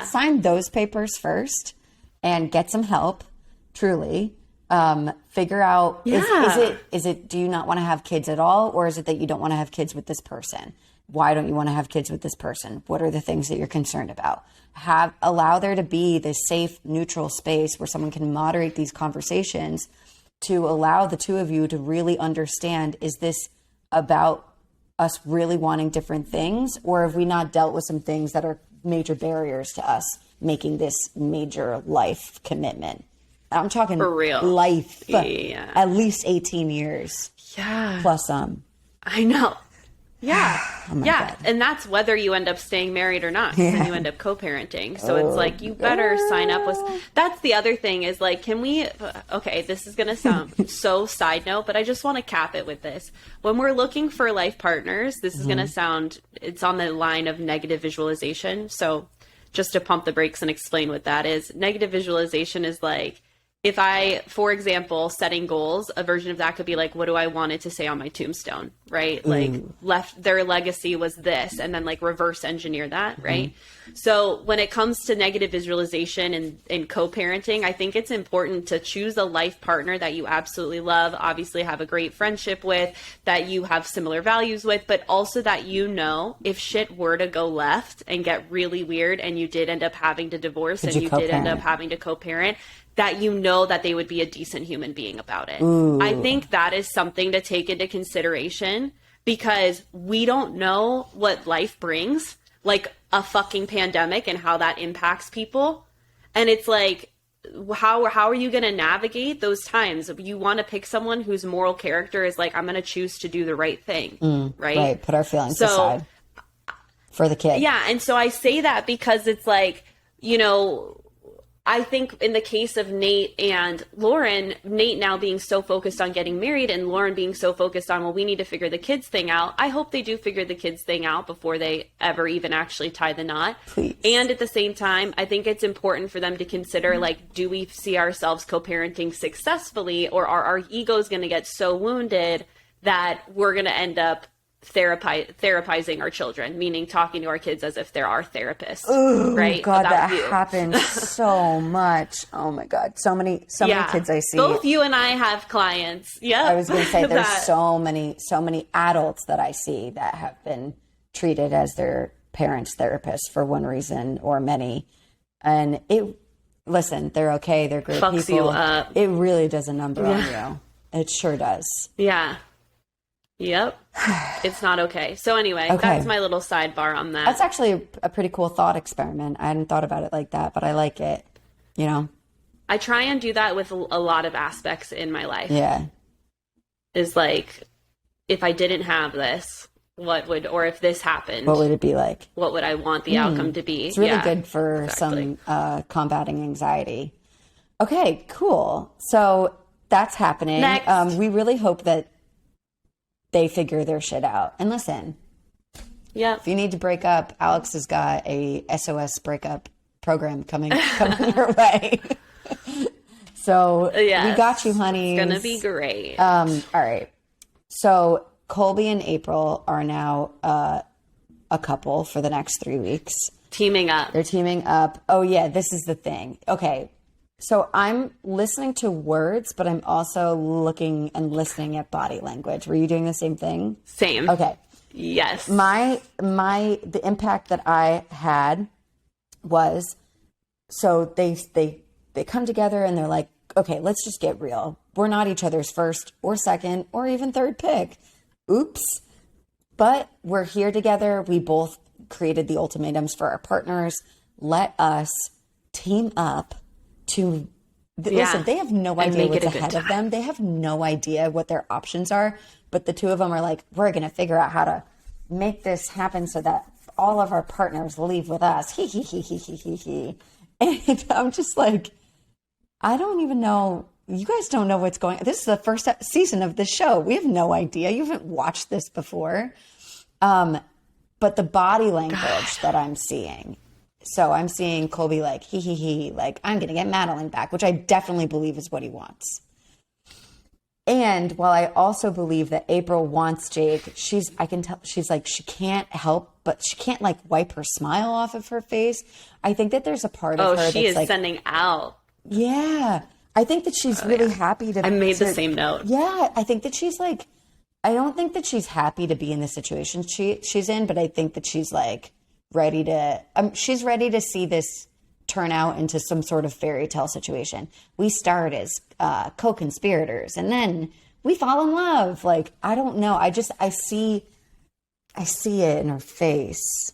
sign those papers first and get some help, truly. Figure out, is it, do you not want to have kids at all? Or is it that you don't want to have kids with this person? Why don't you want to have kids with this person? What are the things that you're concerned about? Allow there to be this safe, neutral space where someone can moderate these conversations to allow the two of you to really understand, is this about us really wanting different things? Or have we not dealt with some things that are major barriers to us making this major life commitment? I'm talking for real life, at least 18 years. Yeah. Plus some. I know. Yeah. God. And that's whether you end up staying married or not. And you end up co-parenting. So it's like, you better sign up with, that's the other thing is like, this is going to sound so side note, but I just want to cap it with this. When we're looking for life partners, this is going to sound, it's on the line of negative visualization. So just to pump the brakes and explain what that is. Negative visualization is like, if I, for example, setting goals, a version of that could be like, what do I want it to say on my tombstone, right? Like their legacy was this, and then like reverse engineer that, right? So when it comes to negative visualization and co-parenting, I think it's important to choose a life partner that you absolutely love, obviously have a great friendship with, that you have similar values with, but also that if shit were to go left and get really weird and you did end up having to divorce and you did end up having to co-parent, that that they would be a decent human being about it. I think that is something to take into consideration, because we don't know what life brings, like a fucking pandemic and how that impacts people. And it's like, how are you going to navigate those times? You want to pick someone whose moral character is like, I'm going to choose to do the right thing, right? Right, put our feelings aside for the kid. Yeah, and so I say that because it's like, I think in the case of Nate and Lauren, Nate now being so focused on getting married and Lauren being so focused on, well, we need to figure the kids thing out. I hope they do figure the kids thing out before they ever even actually tie the knot. Please. And at the same time, I think it's important for them to consider, like, do we see ourselves co-parenting successfully, or are our egos going to get so wounded that we're going to end up therapizing our children, meaning talking to our kids as if they're our therapists. Ooh, right? God, that happens so much. Oh my God. So many kids I see. Both you and I have clients. Yeah. I was going to say there's so many adults that I see that have been treated as their parents' therapists for one reason or many. And they're okay. They're great fucks people. You up. It really does a number on you. It sure does. Yeah. Yep. It's not okay. So anyway, that's my little sidebar on that. That's actually a pretty cool thought experiment. I hadn't thought about it like that, but I like it. I try and do that with a lot of aspects in my life. Yeah. Is like, if I didn't have this, or if this happened, what would it be like? What would I want the outcome to be? It's really good for some combating anxiety. Okay, cool. So that's happening. Next. We really hope that they figure their shit out. And listen, if you need to break up, Alex has got a SOS breakup program coming your way. So we got you, honey. It's gonna be great. All right. So Colby and April are now a couple for the next 3 weeks. Teaming up. They're teaming up. Oh yeah, this is the thing. Okay. So I'm listening to words, but I'm also looking and listening at body language. Were you doing the same thing? Same. Okay. Yes. The impact that I had was, so they come together and they're like, okay, let's just get real. We're not each other's first or second or even third pick. Oops. But we're here together. We both created the ultimatums for our partners. Let us team up to listen. They have no idea what's ahead of them. They have no idea what their options are. But the two of them are like, we're going to figure out how to make this happen so that all of our partners leave with us. He, he, he, he, he, he, he. And I'm just like, I don't even know. You guys don't know what's going on. This is the first season of this show. We have no idea. You haven't watched this before. But the body language that I'm seeing. So I'm seeing Colby like, he, like, I'm going to get Madeline back, which I definitely believe is what he wants. And while I also believe that April wants Jake, I can tell she's like, she can't help, but she can't like wipe her smile off of her face. I think that there's a part of her she that's is like, sending out. Yeah. I think that she's really happy to. I made the same note. Yeah. I think that she's like, I don't think that she's happy to be in the situation she's in, but I think that she's like ready to see this turn out into some sort of fairy tale situation. We start as co-conspirators and then we fall in love. Like, I don't know. I see it in her face.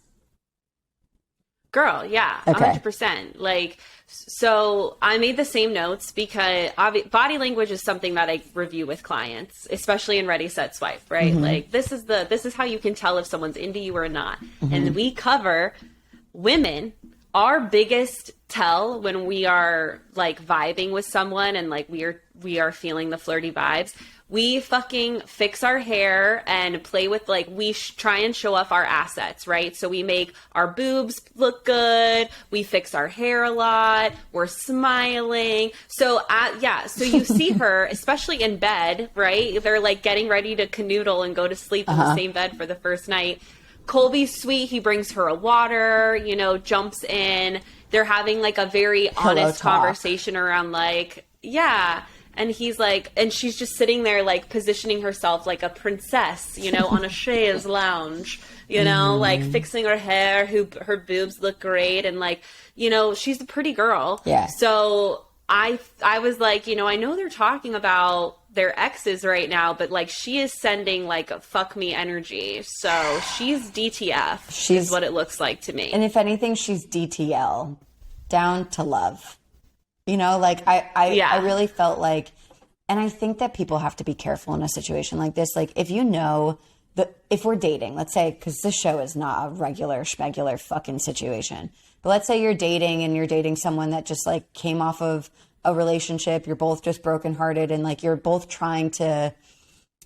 Girl, yeah, okay. 100%. Like, so I made the same notes because body language is something that I review with clients, especially in Ready, Set, Swipe, right? Mm-hmm. Like, this is how you can tell if someone's into you or not. Mm-hmm. And we cover women our biggest tell when we are like vibing with someone and like we are feeling the flirty vibes, we fucking fix our hair and play with like, we try and show off our assets, right? So we make our boobs look good. We fix our hair a lot. We're smiling. So so you see her, especially in bed, right? They're like getting ready to canoodle and go to sleep in the same bed for the first night. Colby's sweet. He brings her a water, you know, jumps in. They're having like a very honest conversation around like, yeah. And he's like, and she's just sitting there like positioning herself like a princess, you know, on a chaise lounge, you know, like fixing her hair, her boobs look great. And like, you know, she's a pretty girl. Yeah. So I was like, you know, I know they're talking about their exes right now, but like she is sending like a fuck me energy. So she's DTF is what it looks like to me. And if anything, she's DTL, down to love. You know, like I really felt like, and I think that people have to be careful in a situation like this. Like if you know that if we're dating, let's say, because this show is not a regular schmegular fucking situation, but let's say you're dating and you're dating someone that just like came off of a relationship. You're both just brokenhearted and like you're both trying to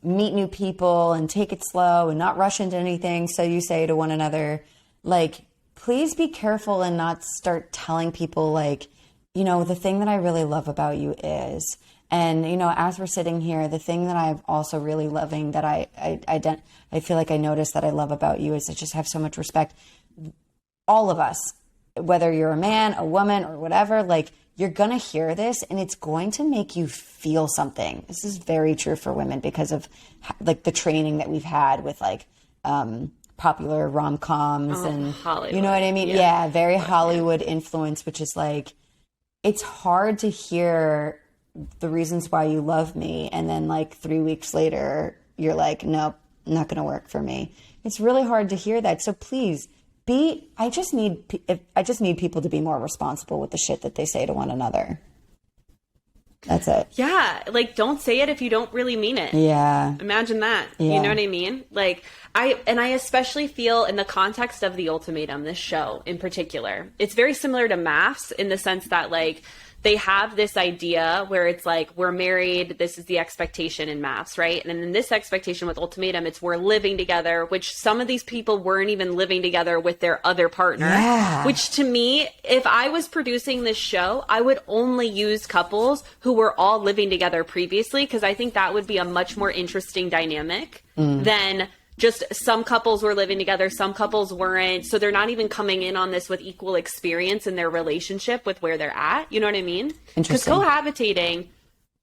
meet new people and take it slow and not rush into anything. So you say to one another, like, please be careful and not start telling people like, you know, the thing that I really love about you is, and, you know, as we're sitting here, the thing that I'm also really loving that I feel like I noticed that I love about you is I just have so much respect. All of us, whether you're a man, a woman, or whatever, like, you're going to hear this and it's going to make you feel something. This is very true for women because of like the training that we've had with like, popular rom-coms and Hollywood. You know what I mean? Yeah, very Hollywood influence, which is like, it's hard to hear the reasons why you love me. And then like 3 weeks later, you're like, nope, not going to work for me. It's really hard to hear that. So please I just need people to be more responsible with the shit that they say to one another. That's it. Yeah. Like, don't say it if you don't really mean it. Yeah. Imagine that. Yeah. You know what I mean? Like, I especially feel in the context of The Ultimatum, this show in particular, it's very similar to Maths in the sense that, like, they have this idea where it's like, we're married, this is the expectation in Maths, right? And in this expectation with Ultimatum, it's we're living together, which some of these people weren't even living together with their other partner. Yeah. Which to me, if I was producing this show, I would only use couples who were all living together previously, because I think that would be a much more interesting dynamic than just some couples were living together, some couples weren't. So they're not even coming in on this with equal experience in their relationship with where they're at. You know what I mean? Because cohabitating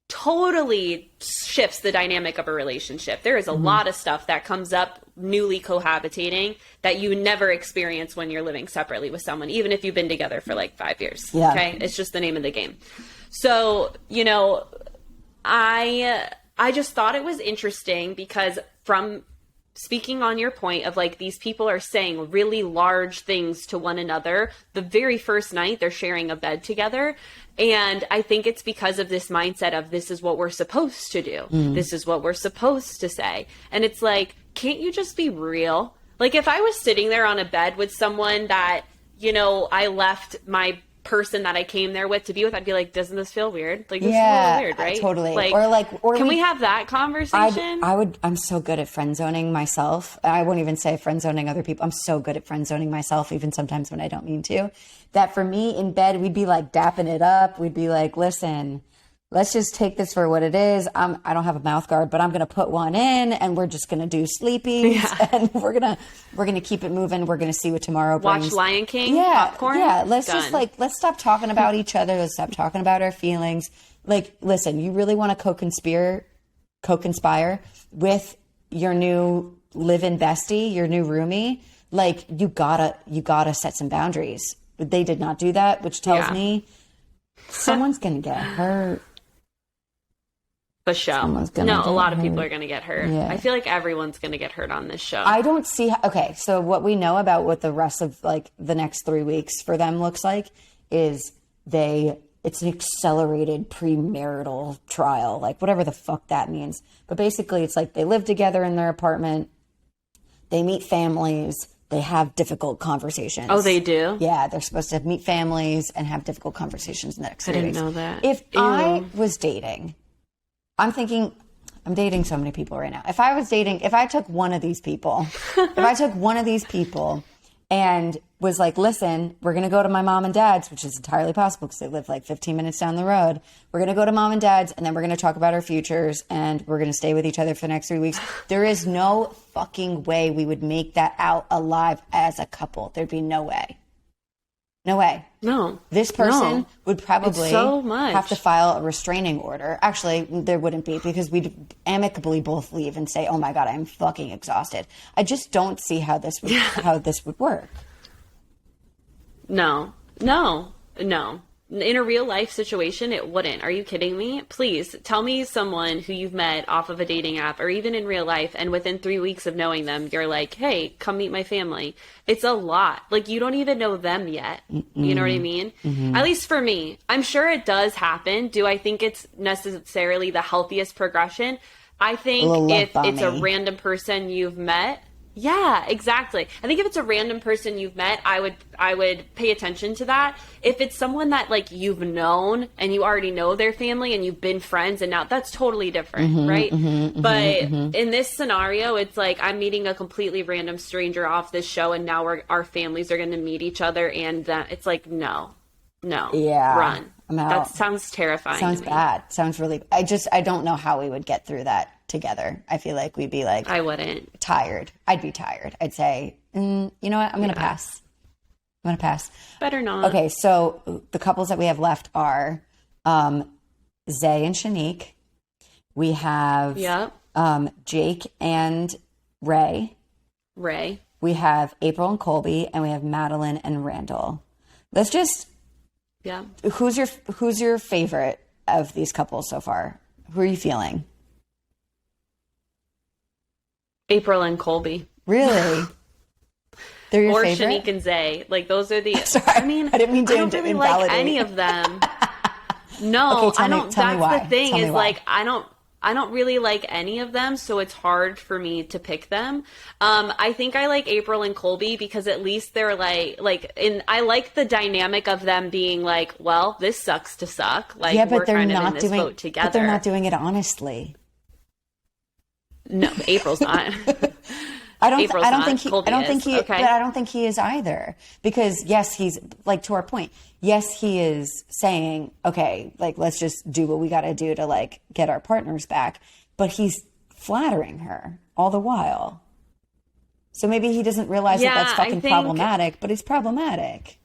totally shifts the dynamic of a relationship. There is a lot of stuff that comes up newly cohabitating that you never experience when you're living separately with someone, even if you've been together for like 5 years. Yeah. Okay. It's just the name of the game. So, you know, I just thought it was interesting because from speaking on your point of like, these people are saying really large things to one another the very first night they're sharing a bed together. And I think it's because of this mindset of this is what we're supposed to do. This is what we're supposed to say. And it's like, can't you just be real? Like if I was sitting there on a bed with someone that, you know, I left my person that I came there with to be with, I'd be like, doesn't this feel weird? Like this is a little weird, right? Totally. Or can we have that conversation? I'm so good at friend zoning myself. I won't even say friend zoning other people. I'm so good at friend zoning myself, even sometimes when I don't mean to. That for me in bed, we'd be like dapping it up. We'd be like, listen, let's just take this for what it is. I don't have a mouth guard, but I'm going to put one in and we're just going to do sleepies and we're going to keep it moving. We're going to see what tomorrow brings. Watch Lion King, popcorn. Yeah. Let's stop talking about each other. Let's stop talking about our feelings. Like, listen, you really want to co-conspire with your new live-in bestie, your new roomie. Like you gotta set some boundaries. They did not do that, which tells me someone's going to get hurt. The show. No, a lot of people are going to get hurt. Yeah. I feel like everyone's going to get hurt on this show. I don't see okay, so what we know about what the rest of like the next 3 weeks for them looks like is it's an accelerated premarital trial, like whatever the fuck that means. But basically it's like they live together in their apartment, they meet families, they have difficult conversations. Oh, they do? Yeah, they're supposed to meet families and have difficult conversations in the next 3 weeks. I didn't know that. If I was dating, I'm thinking, I'm dating so many people right now. If I took one of these people, and was like, listen, we're going to go to my mom and dad's, which is entirely possible because they live like 15 minutes down the road. We're going to go to mom and dad's, and then we're going to talk about our futures, and we're going to stay with each other for the next 3 weeks. There is no fucking way we would make that out alive as a couple. There'd be no way. No way. No. This person would probably so much. have to file a restraining order. Actually, there wouldn't be, because we'd amicably both leave and say, oh my God, I'm fucking exhausted. I just don't see how this would work. No. In a real life situation, it wouldn't. Are you kidding me? Please tell me someone who you've met off of a dating app or even in real life, and within 3 weeks of knowing them, you're like, hey, come meet my family. It's a lot. Like, you don't even know them yet. You know what I mean? Mm-hmm. At least for me. I'm sure it does happen. Do I think it's necessarily the healthiest progression? I think if it's a random person you've met. Yeah, exactly. I think if it's a random person you've met, I would pay attention to that. If it's someone that like you've known and you already know their family and you've been friends, and now that's totally different, right? But in this scenario, it's like I'm meeting a completely random stranger off this show, and now our families are going to meet each other, and it's like no, run. That sounds terrifying. Sounds bad. Sounds really. I don't know how we would get through that together. I feel like we'd be like, I wouldn't. Tired. I'd be tired. I'd say, you know what? I'm going to pass. Better not. Okay. So the couples that we have left are Zay and Shanique. We have Jake and Ray. We have April and Colby, and we have Madeline and Randall. Let's just. Yeah. Who's your favorite of these couples so far? Who are you feeling? April and Colby. Really? They're your favorite? Or Shanique and Zay. Like, those are the... Sorry, I didn't mean to I don't really like any of them. No, okay, I don't. Tell me why. That's the thing is, like, I don't really like any of them, so it's hard for me to pick them. I think I like April and Colby because at least they're I like the dynamic of them being like, well, this sucks to suck. Like, yeah, but we're kind of in this boat together. But they're not doing it honestly. No, April's not. I don't think he is either. Because yes, he's like, to our point. Yes, he is saying, okay, like, let's just do what we got to do to like get our partners back. But he's flattering her all the while. So maybe he doesn't realize that that's fucking problematic, but it's problematic.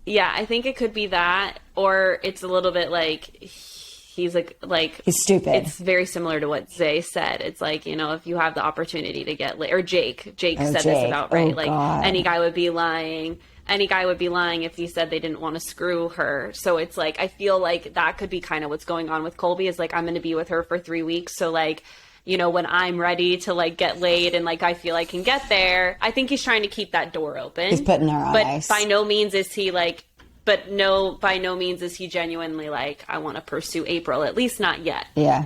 Yeah, I think it could be that, or it's a little bit like he's he's stupid. It's very similar to what Zay said. It's like, if you have the opportunity to get laid, or Jake said this about Ray. God. Any guy would be lying. Any guy would be lying if he said they didn't want to screw her. So it's like, I feel like that could be kind of what's going on with Colby is like, I'm going to be with her for 3 weeks. So like, when I'm ready to like get laid and like, I feel I can get there, I think he's trying to keep that door open. He's putting her on ice. By no means is he genuinely like, I want to pursue April, at least not yet. Yeah.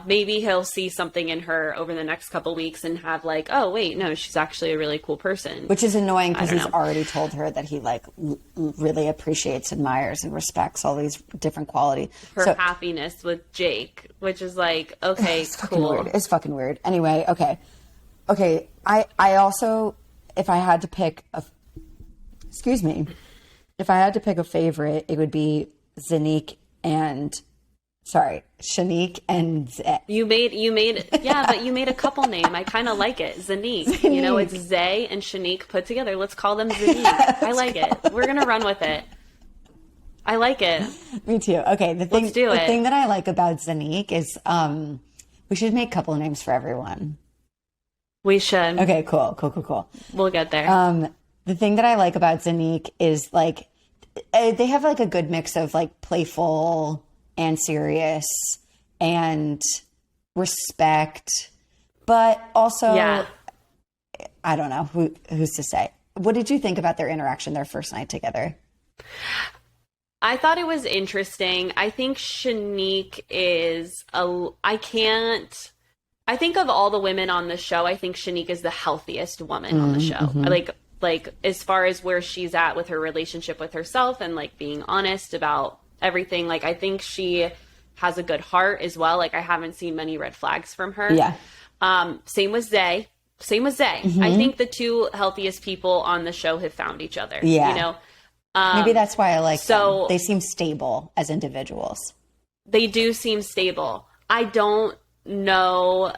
Maybe he'll see something in her over the next couple weeks and have like, oh wait, no, she's actually a really cool person. Which is annoying because he's already told her that he like really appreciates, admires, and respects all these different qualities. Her happiness with Jake, which is like, okay, cool. It's fucking weird. Anyway, okay. I also, if I had to pick a favorite, it would be Shanique and Zay. You made but you made a couple name. I kind of like it. Zanique. It's Zay and Shanique put together. Let's call them Zanique. I like it. We're going to run with it. I like it. Me too. Okay. The thing that I like about Zanique is we should make couple names for everyone. We should. Okay, cool. We'll get there. The thing that I like about Zanique is like they have like a good mix of like playful and serious and respect, but also, I don't know who's to say. What did you think about their interaction, their first night together? I thought it was interesting. I think Shanique is I think of all the women on the show, I think Shanique is the healthiest woman on the show. Like as far as where she's at with her relationship with herself and like being honest about everything. Like I think she has a good heart as well. Like I haven't seen many red flags from her. Yeah. Same with Zay. I think the two healthiest people on the show have found each other. Yeah. You know? Maybe that's why I like them. They seem stable as individuals. They do seem stable. I don't know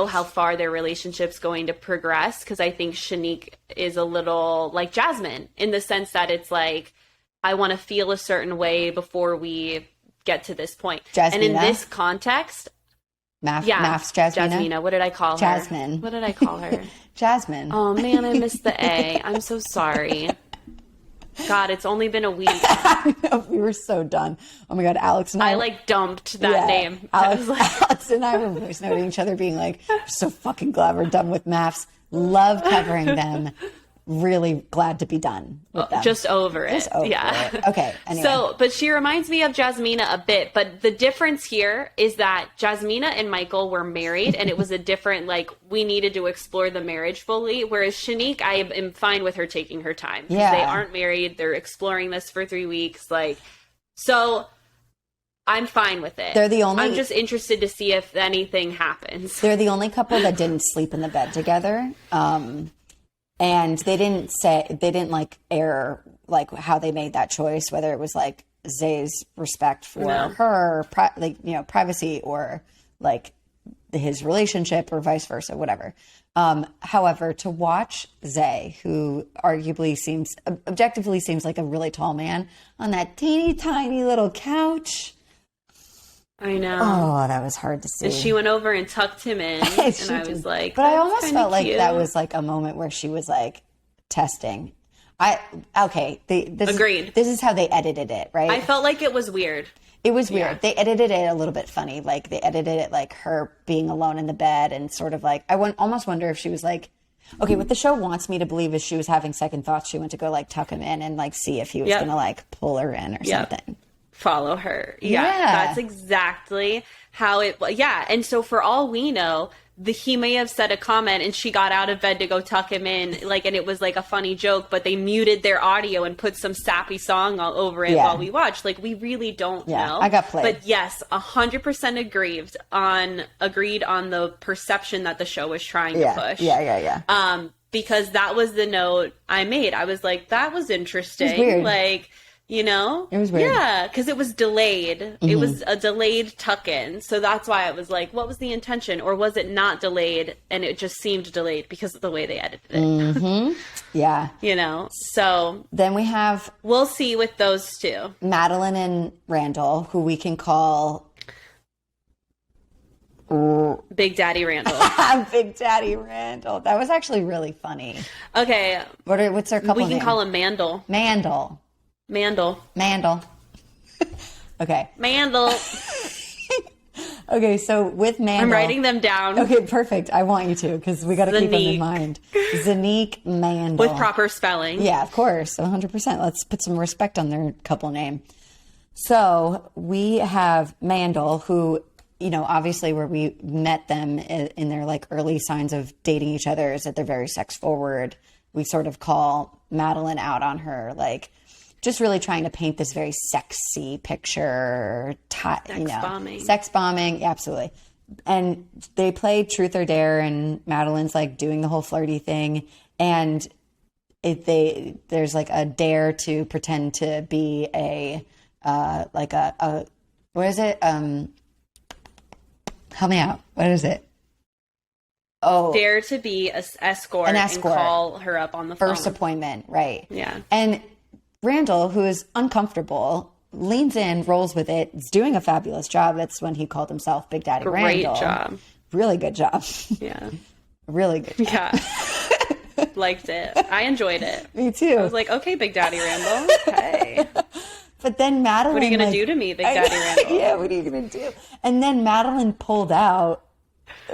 how far their relationship's going to progress because I think Shanique is a little like Jasmine in the sense that it's like, I want to feel a certain way before we get to this point. Jasmina? And in this context, Maths Jasmina? Jasmina. What did I call her? Jasmine. What did I call her? Jasmine. Oh man, I missed the A. I'm so sorry. God, it's only been a week. I know, we were so done. Oh my God, Alex and I like dumped that name. Alex and I were voice noting each other being like, we're so fucking glad we're done with maths. Love covering them. Really glad to be done with them. Just over it. It. Okay. Anyway. So, but she reminds me of Jasmina a bit, but the difference here is that Jasmina and Michael were married and it was a different, like, we needed to explore the marriage fully. Whereas Shanique, I am fine with her taking her time. Yeah. They aren't married. They're exploring this for 3 weeks. Like, so I'm fine with it. I'm just interested to see if anything happens. They're the only couple that didn't sleep in the bed together. And they didn't like air like how they made that choice, whether it was like Zay's respect for her, privacy or like his relationship or vice versa, whatever. However, to watch Zay, who arguably objectively seems like a really tall man on that teeny tiny little couch. I know. Oh, that was hard to see. And she went over and tucked him in, and I was like, but I almost felt like that was like a moment where she was like testing. Agreed. This is how they edited it, right? I felt like it was weird. It was weird. Yeah. They edited it a little bit funny. Like they edited it like her being alone in the bed and sort of like, almost wonder if she was like, okay, what the show wants me to believe is she was having second thoughts. She went to go like tuck him in and like see if he was going to like pull her in or something. Follow her. Yeah, that's exactly how it. Yeah, and so for all we know, he may have said a comment and she got out of bed to go tuck him in, like, and it was like a funny joke, but they muted their audio and put some sappy song all over it while we watched. Like, we really don't know. I got played. But yes, 100% agreed on the perception that the show was trying to push. Yeah. Because that was the note I made. I was like, that was interesting. It was weird. Like, you know? It was weird. Yeah, because it was delayed. Mm-hmm. It was a delayed tuck-in. So that's why I was like, what was the intention? Or was it not delayed and it just seemed delayed because of the way they edited it? Mm-hmm. Yeah. You know? So then we have... We'll see with those two. Madeline and Randall, who we can call... Big Daddy Randall. Big Daddy Randall. That was actually really funny. Okay. What's their couple name? We can call him Mandel. Mandel. Okay. Mandel. Okay, so with Mandel... I'm writing them down. Okay, perfect. I want you to, because we got to keep them in mind. Zanique Mandel. With proper spelling. Yeah, of course. 100%. Let's put some respect on their couple name. So we have Mandel, who... You know, obviously where we met them in their like early signs of dating each other is that they're very sex forward. We sort of call Madeline out on her, like just really trying to paint this very sexy picture. Sex bombing. Yeah, absolutely. And they play Truth or Dare and Madeline's like doing the whole flirty thing. And there's like a dare to pretend to be what is it? Help me out. What is it? Oh, dare to be an escort and call her up on the phone. First appointment, right? Yeah. And Randall, who is uncomfortable, leans in, rolls with it. Is doing a fabulous job. That's when he called himself Big Daddy Randall. Great job. Really good job. Yeah. Really good job. Yeah. Liked it. I enjoyed it. Me too. I was like, okay, Big Daddy Randall. Okay. But then Madeline... What are you going to do to me, Big Daddy Randall? Yeah, what are you going to do? And then Madeline pulled out,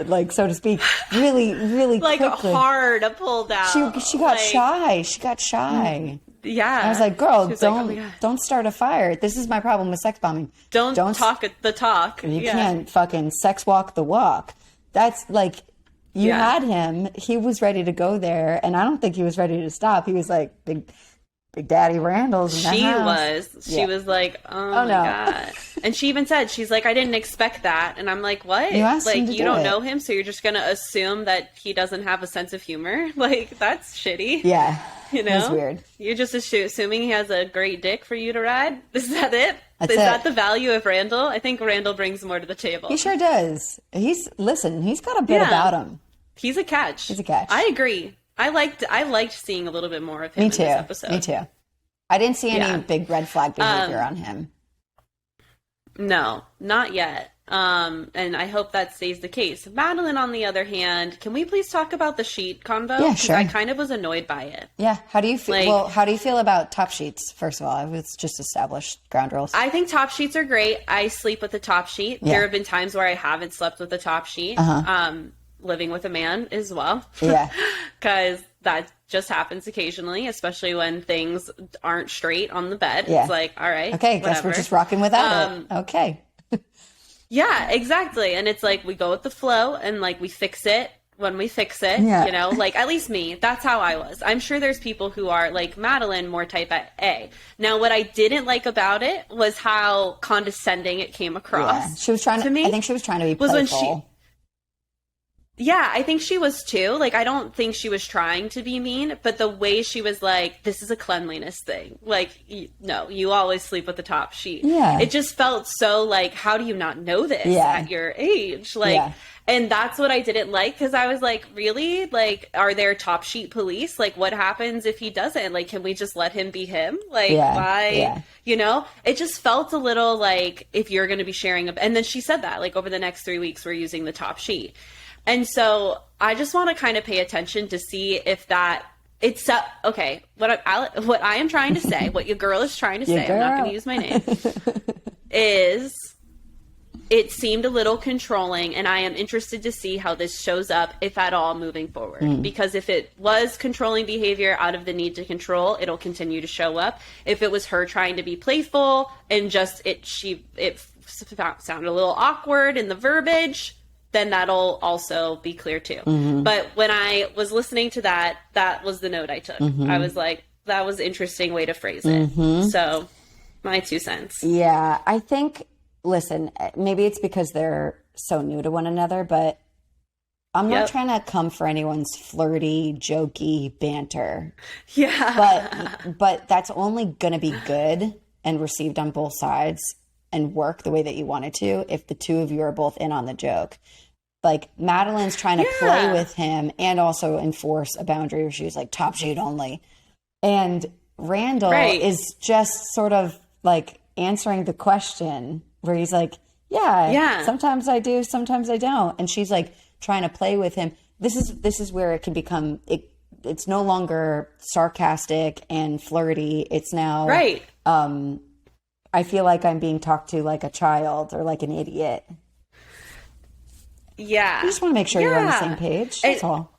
like, so to speak, really, really like quickly. Hard pulled out. She got shy. She got shy. Yeah. I was like, girl, She's don't like, oh my God. don't start a fire. This is my problem with sex bombing. Don't talk the talk. You can't fucking sex walk the walk. That's like, you had him. He was ready to go there, and I don't think he was ready to stop. He was like, Big Daddy Randall's in the house. She was like, oh my God. And she even said, she's like, I didn't expect that. And I'm like, what? You asked him like, to you do don't it. know him, so you're just going to assume that he doesn't have a sense of humor? Like, that's shitty. Yeah. You know? That's weird. You're just assuming he has a great dick for you to ride? Is that it? That's Is it. that the value of Randall? I think Randall brings more to the table. He sure does. He's got a bit about him. He's a catch. He's a catch. I agree. I liked seeing a little bit more of him in this episode. Me too. I didn't see any big red flag behavior on him. No, not yet. And I hope that stays the case. Madeline, on the other hand, can we please talk about the sheet convo? Yeah, sure. I kind of was annoyed by it. Yeah. How do you feel? How do you feel about top sheets? First of all, it's just established ground rules. I think top sheets are great. I sleep with the top sheet. Yeah. There have been times where I haven't slept with the top sheet. Living with a man as well. Yeah. Because that just happens occasionally, especially when things aren't straight on the bed. Yeah. It's like, all right, okay, whatever. guess we're just rocking without it. Okay. Yeah, exactly. And it's like we go with the flow and like we fix it when we fix it, Yeah. you know, like at least me, that's how I was. I'm sure there's people who are like Madeline, more type A. Now, what I didn't like about it was how condescending it came across. Yeah. She was trying to me. I think she was trying to be playful. Yeah, I think she was too. Like, I don't think she was trying to be mean, but the way she was like, this is a cleanliness thing. Like, no, you always sleep with the top sheet. Yeah. It just felt so like, how do you not know this at your age? Like, and that's what I didn't like, because I was like, really? Like, are there top sheet police? Like, what happens if he doesn't? Like, can we just let him be him? Like, why? Yeah. You know? It just felt a little like, if you're going to be sharing and then she said that, like, over the next 3 weeks, we're using the top sheet. And so I just want to kind of pay attention to see if that it's okay. What I am trying to say, what your girl is trying to say, I'm not going to use my name, is it seemed a little controlling, and I am interested to see how this shows up, if at all, moving forward. Because if it was controlling behavior out of the need to control, it'll continue to show up. If it was her trying to be playful and just it sounded a little awkward in the verbiage, then that'll also be clear too. But when I was listening to that was the note I took. I was like, that was an interesting way to phrase it. So my 2 cents. Yeah, I think, listen, maybe it's because they're so new to one another, but I'm not trying to come for anyone's flirty, jokey banter. Yeah. But that's only going to be good and received on both sides and work the way that you want it to if the two of you are both in on the joke. Like, Madeline's trying to play with him and also enforce a boundary where she's like, top sheet only. And Randall is just sort of like answering the question where he's like, sometimes I do, sometimes I don't. And she's like trying to play with him. This is where it can become, it's no longer sarcastic and flirty. It's now, I feel like I'm being talked to like a child or like an idiot. Yeah. I just want to make sure you're on the same page. That's all.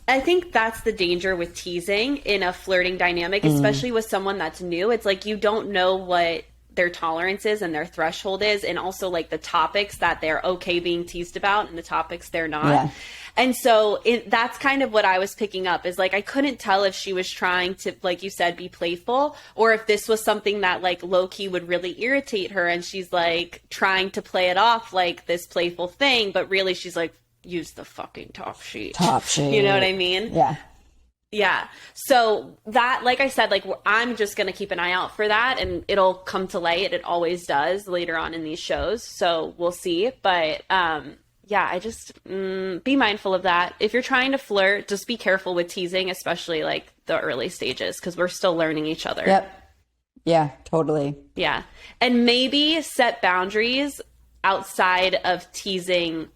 I think that's the danger with teasing in a flirting dynamic, especially with someone that's new. It's like you don't know what their tolerance is and their threshold is, and also like the topics that they're okay being teased about and the topics they're not. Yeah. And so that's kind of what I was picking up, is like I couldn't tell if she was trying to, like you said, be playful, or if this was something that like low-key would really irritate her and she's like trying to play it off like this playful thing, but really she's like, use the fucking top sheet. Top sheet. You know what I mean? Yeah. Yeah. So that, like I said, like I'm just going to keep an eye out for that, and it'll come to light. It always does later on in these shows. So we'll see. But yeah, I just be mindful of that. If you're trying to flirt, just be careful with teasing, especially like the early stages, because we're still learning each other. Yep. Yeah, totally. Yeah. And maybe set boundaries outside of teasing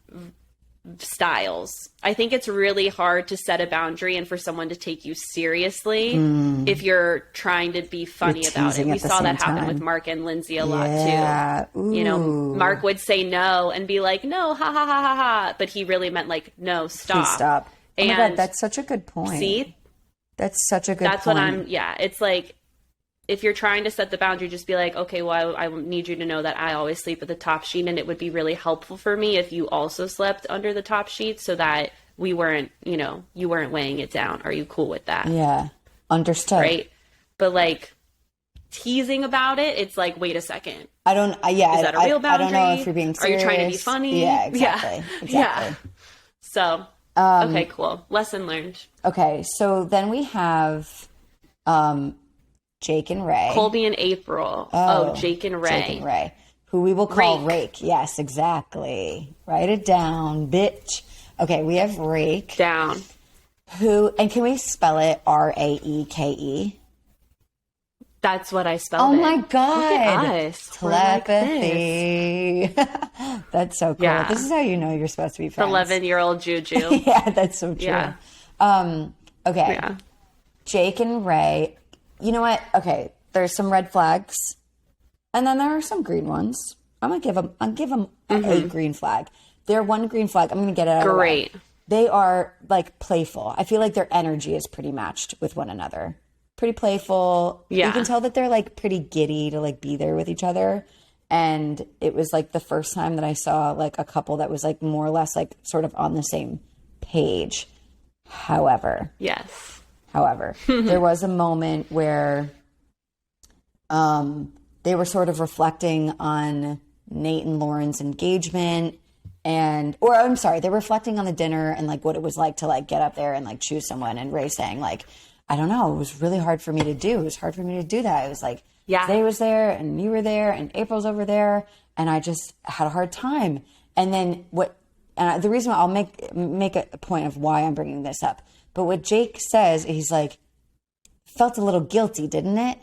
styles. I think it's really hard to set a boundary and for someone to take you seriously if you're trying to be funny about it. We saw that happen with Mark and Lindsay a lot too. Ooh. You know, Mark would say no and be like, no, ha ha ha ha ha, but he really meant like, no, stop. Please stop. Oh my God, that's such a good point. See? That's such a good That's point. it's like, if you're trying to set the boundary, just be like, okay, well, I need you to know that I always sleep with the top sheet, and it would be really helpful for me if you also slept under the top sheet so that we weren't, you weren't weighing it down. Are you cool with that? Yeah. Understood. Right. But like teasing about it, it's like, wait a second. Is that a real boundary? I don't know if you're being serious. Are you trying to be funny? Yeah, exactly. Yeah. So, okay, cool. Lesson learned. Okay. So then we have, Jake and Ray. Colby and April. Jake and Ray. Jake and Ray, who we will call Rake. Yes, exactly. Write it down, bitch. Okay, we have Rake. Down. And can we spell it Raeke? That's what I spelled. Oh my God. Look at us. Telepathy. Like that's so cool. Yeah. This is how you know you're supposed to be friends. 11-year-old Juju. Yeah, that's so true. Yeah. Okay. Yeah. Jake and Ray. You know what? Okay, there's some red flags, and then there are some green ones. I'm gonna give them a green flag. They're one green flag. I'm gonna get it out of the way. Great. They are like playful. I feel like their energy is pretty matched with one another. Pretty playful. Yeah. You can tell that they're like pretty giddy to like be there with each other. And it was like the first time that I saw like a couple that was like more or less like sort of on the same page. However, there was a moment where they were sort of reflecting on Nate and Lauren's engagement, they're reflecting on the dinner and like what it was like to like get up there and like choose someone, and Ray saying like, I don't know, it was really hard for me to do. It was hard for me to do that. It was like, Zay was there and you were there and April's over there, and I just had a hard time. And then the reason why I'll make a point of why I'm bringing this up, but what Jake says, he's like, felt a little guilty, didn't it?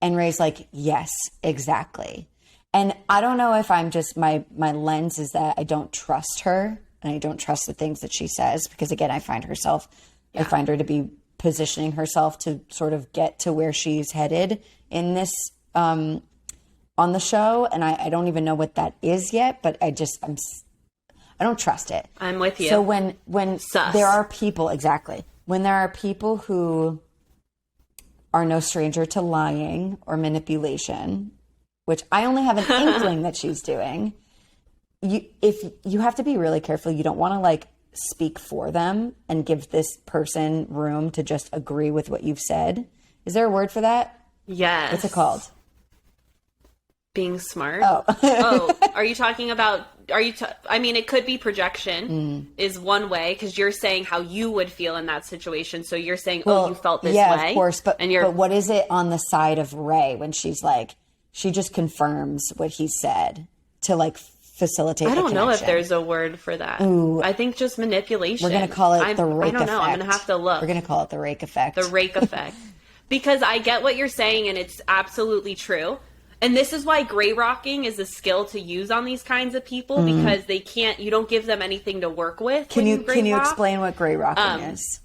And Ray's like, yes, exactly. And I don't know if I'm just, my lens is that I don't trust her and I don't trust the things that she says, because again, I find her to be positioning herself to sort of get to where she's headed in this, on the show. And I don't even know what that is yet, but I don't trust it. I'm with you. So when there are people, exactly, when there are people who are no stranger to lying or manipulation, which I only have an inkling that she's doing, you have to be really careful. You don't want to like speak for them and give this person room to just agree with what you've said. Is there a word for that? Yes. What's it called? Being smart. Oh. Are you talking about, I mean, it could be projection is one way, because you're saying how you would feel in that situation. So you're saying, you felt this way. Yeah, of course. But what is it on the side of Ray when she's like, she just confirms what he said to like facilitate the connection? I don't know if there's a word for that. Ooh. I think just manipulation. We're going to call it the rake effect. I don't know. I'm going to have to look. We're going to call it the rake effect. The rake effect. Because I get what you're saying, and it's absolutely true. And this is why gray rocking is a skill to use on these kinds of people, because you don't give them anything to work with. Can you explain what gray rocking is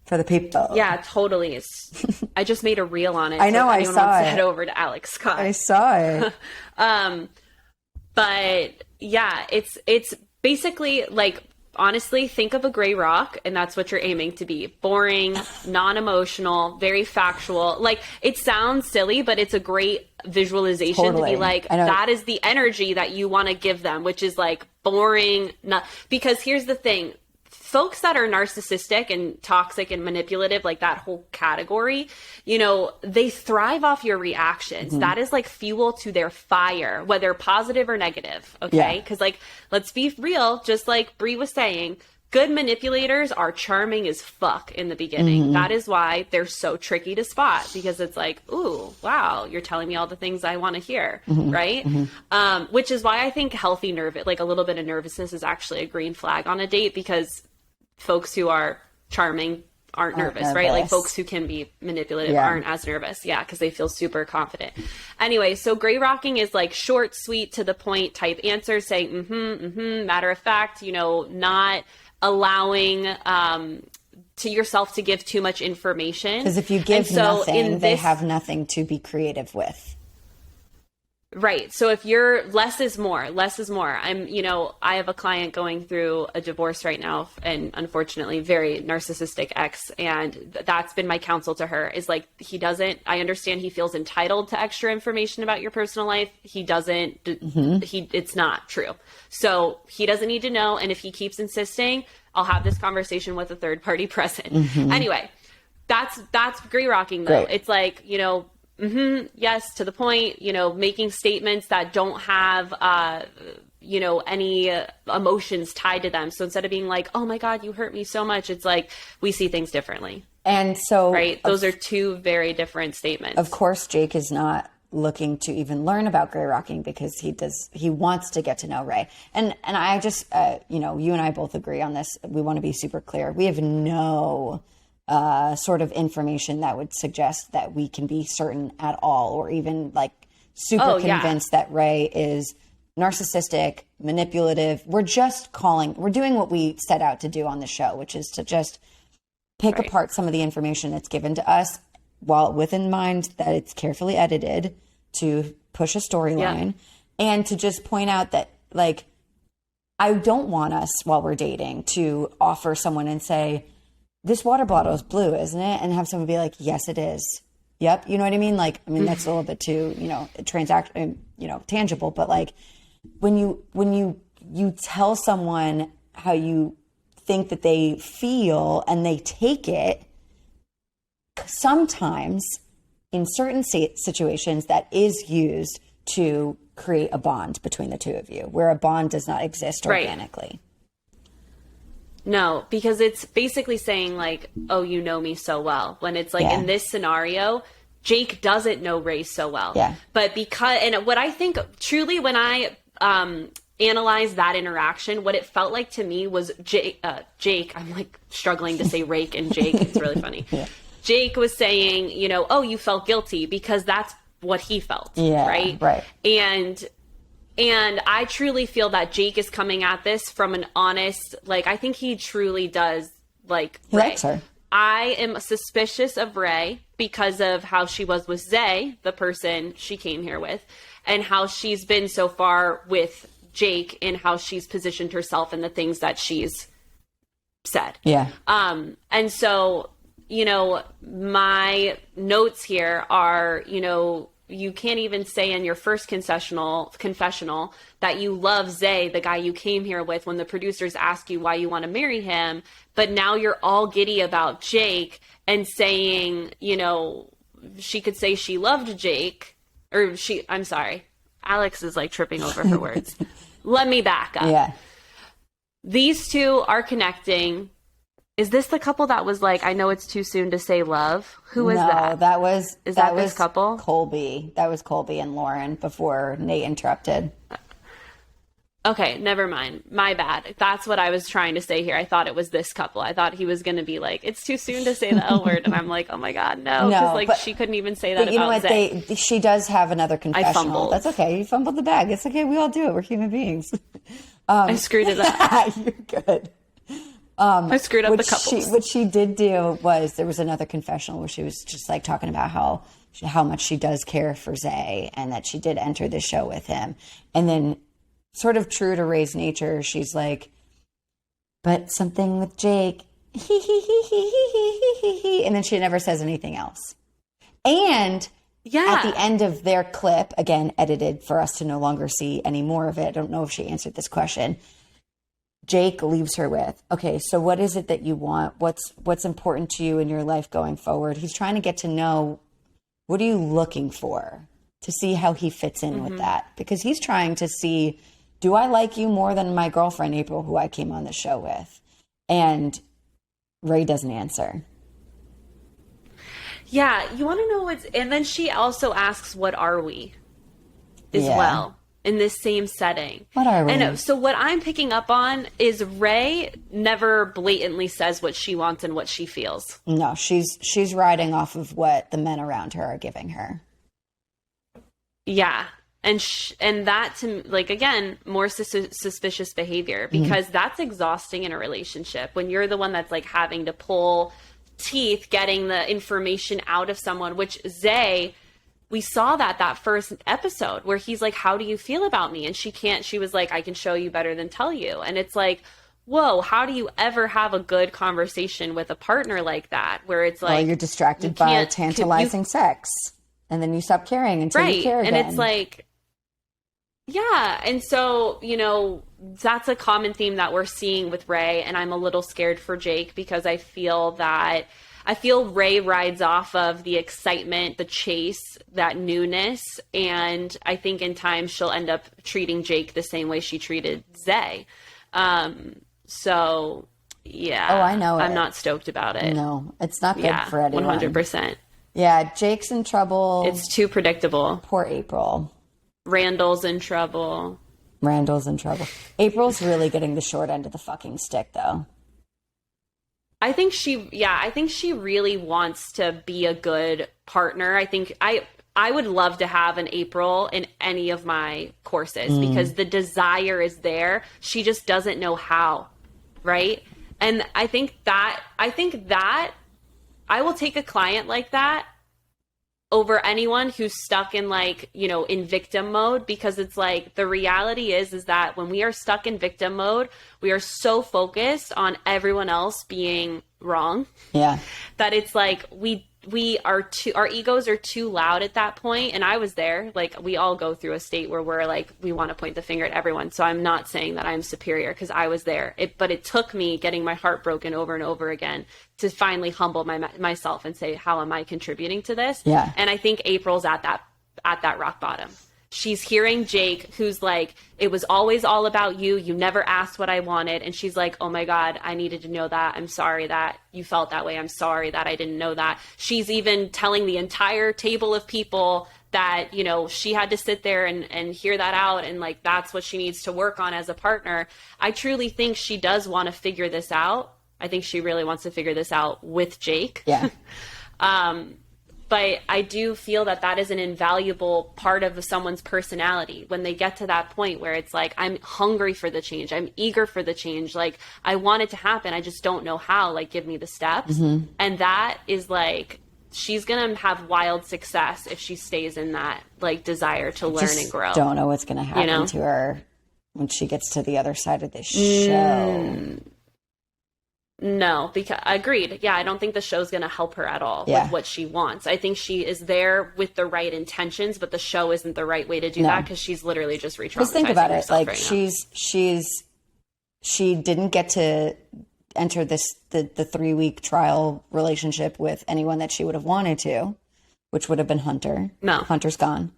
for the people? Yeah, totally. I just made a reel on it. I know, I saw it. Head over to Alex Scott. I saw it. But yeah, it's basically like, honestly, think of a gray rock, and that's what you're aiming to be. Boring, non-emotional, very factual. Like, it sounds silly, but it's a great visualization to be like, that is the energy that you want to give them, which is like boring. Because here's the thing. Folks that are narcissistic and toxic and manipulative, like that whole category, they thrive off your reactions. Mm-hmm. That is like fuel to their fire, whether positive or negative. Okay. Cause like, let's be real. Just like Brie was saying, good manipulators are charming as fuck in the beginning. Mm-hmm. That is why they're so tricky to spot, because it's like, ooh, wow, you're telling me all the things I want to hear. Mm-hmm. Right. Mm-hmm. Which is why I think healthy like a little bit of nervousness is actually a green flag on a date, because folks who are charming aren't nervous, right? Like folks who can be manipulative aren't as nervous. Yeah, because they feel super confident. Anyway, so gray rocking is like short, sweet, to the point type answers, saying matter of fact, not allowing to yourself to give too much information. Because if you give nothing, they have nothing to be creative with. Right. So if you're less is more, less is more. I have a client going through a divorce right now, and unfortunately very narcissistic ex. And that's been my counsel to her is like, I understand he feels entitled to extra information about your personal life. He doesn't, it's not true. So he doesn't need to know. And if he keeps insisting, I'll have this conversation with a third party present. Anyway, that's gray rocking though. Great. It's like, yes, to the point, making statements that don't have, any emotions tied to them. So instead of being like, oh my God, you hurt me so much, it's like, we see things differently. And so, right. Those are two very different statements. Of course, Jake is not looking to even learn about gray rocking because he wants to get to know Ray. And I just, you and I both agree on this. We want to be super clear. We have no sort of information that would suggest that we can be certain at all, or even like super convinced that Ray is narcissistic, manipulative. We're doing what we set out to do on the show, which is to just pick apart some of the information that's given to us, while within mind that it's carefully edited to push a storyline, and to just point out that, like, I don't want us while we're dating to offer someone and say, this water bottle is blue, isn't it? And have someone be like, yes, it is. Yep. You know what I mean? Like, I mean, that's a little bit too, tangible, but like when you tell someone how you think that they feel and they take it, sometimes in certain situations that is used to create a bond between the two of you, where a bond does not exist organically. No, because it's basically saying like, oh, you know me so well. When it's like in this scenario, Jake doesn't know Ray so well. Yeah. But and what I think truly when I analyzed that interaction, what it felt like to me was Jake, I'm like struggling to say Rake and Jake. It's really funny. Jake was saying, oh, you felt guilty because that's what he felt. Yeah, right. And I truly feel that Jake is coming at this from an honest, like, I think he truly does like he Ray. Likes her. I am suspicious of Ray because of how she was with Zay, the person she came here with, and how she's been so far with Jake and how she's positioned herself and the things that she's said. Yeah. And so, my notes here are, you can't even say in your first confessional that you love Zay, the guy you came here with, when the producers ask you why you want to marry him. But now you're all giddy about Jake and saying, she could say she loved Jake, or I'm sorry. Alex is like tripping over her words. Let me back up. Yeah. These two are connecting. Is this the couple that was like, I know it's too soon to say love? Who was that? Is that this couple? Colby. That was Colby and Lauren before Nate interrupted. Okay, never mind. My bad. That's what I was trying to say here. I thought it was this couple. I thought he was going to be like, it's too soon to say the L word. And I'm like, oh my God, no. Because she couldn't even say that but you about know what? Zay. She does have another confessional. I fumbled. That's okay. You fumbled the bag. It's okay. We all do it. We're human beings. I screwed it up. You're good. I screwed up the couples. What she did do was there was another confessional where she was just like talking about how much she does care for Zay and that she did enter the show with him. And then sort of true to Ray's nature, she's like, but something with Jake, and then she never says anything else. And at the end of their clip, again, edited for us to no longer see any more of it. I don't know if she answered this question. Jake leaves her with, okay, so what is it that you want? What's important to you in your life going forward? He's trying to get to know, what are you looking for, to see how he fits in with that? Because he's trying to see, do I like you more than my girlfriend April, who I came on the show with? And Ray doesn't answer. Yeah, you want to know and then she also asks, what are we? As well. In this same setting. What are we? And so what I'm picking up on is Ray never blatantly says what she wants and what she feels. No, she's riding off of what the men around her are giving her. Yeah. And that, to like, again, more suspicious behavior, because that's exhausting in a relationship when you're the one that's like having to pull teeth getting the information out of someone, which Zay we saw that first episode where he's like, how do you feel about me? And she was like, I can show you better than tell you. And it's like, whoa, how do you ever have a good conversation with a partner like that? Where it's like, well, you're distracted by tantalizing sex, and then you stop caring until you care again. And it's like, yeah. And so, you know, that's a common theme that we're seeing with Ray. And I'm a little scared for Jake because I feel Ray rides off of the excitement, the chase, that newness. And I think in time she'll end up treating Jake the same way she treated Zay. So, yeah. Oh, I know. I'm not stoked about it. No, it's not good for anyone. 100%. Yeah, Jake's in trouble. It's too predictable. Poor April. Randall's in trouble. April's really getting the short end of the fucking stick, though. I think she really wants to be a good partner. I think I would love to have an April in any of my courses because the desire is there. She just doesn't know how, right? And I think that I will take a client like that over anyone who's stuck in like, you know, in victim mode, because it's like the reality is that when we are stuck in victim mode, we are so focused on everyone else being wrong. Yeah. That it's like our egos are too loud at that point. And I was there. Like, we all go through a state where we're like, we want to point the finger at everyone. So I'm not saying that I'm superior because I was there. But it took me getting my heart broken over and over again to finally humble myself and say, how am I contributing to this? Yeah. And I think April's at that rock bottom. She's hearing Jake, who's like, it was always all about you. You never asked what I wanted. And she's like, oh my God, I needed to know that. I'm sorry that you felt that way. I'm sorry that I didn't know that. She's even telling the entire table of people that, you know, she had to sit there and hear that out. And like, that's what she needs to work on as a partner. I truly think she does want to figure this out. I think she really wants to figure this out with Jake. Yeah. But I do feel that is an invaluable part of someone's personality when they get to that point where it's like, I'm hungry for the change. I'm eager for the change. Like, I want it to happen. I just don't know how. Like, give me the steps. Mm-hmm. And that is like, she's going to have wild success if she stays in that like desire to learn and grow. Don't know what's going to happen to her when she gets to the other side of this show. No, because agreed. Yeah, I don't think the show's going to help her at all with what she wants. I think she is there with the right intentions, but the show isn't the right way to do that because she's literally just re-traumatizing herself. Just think about it. Like, right she didn't get to enter the 3-week trial relationship with anyone that she would have wanted to, which would have been Hunter. No, Hunter's gone.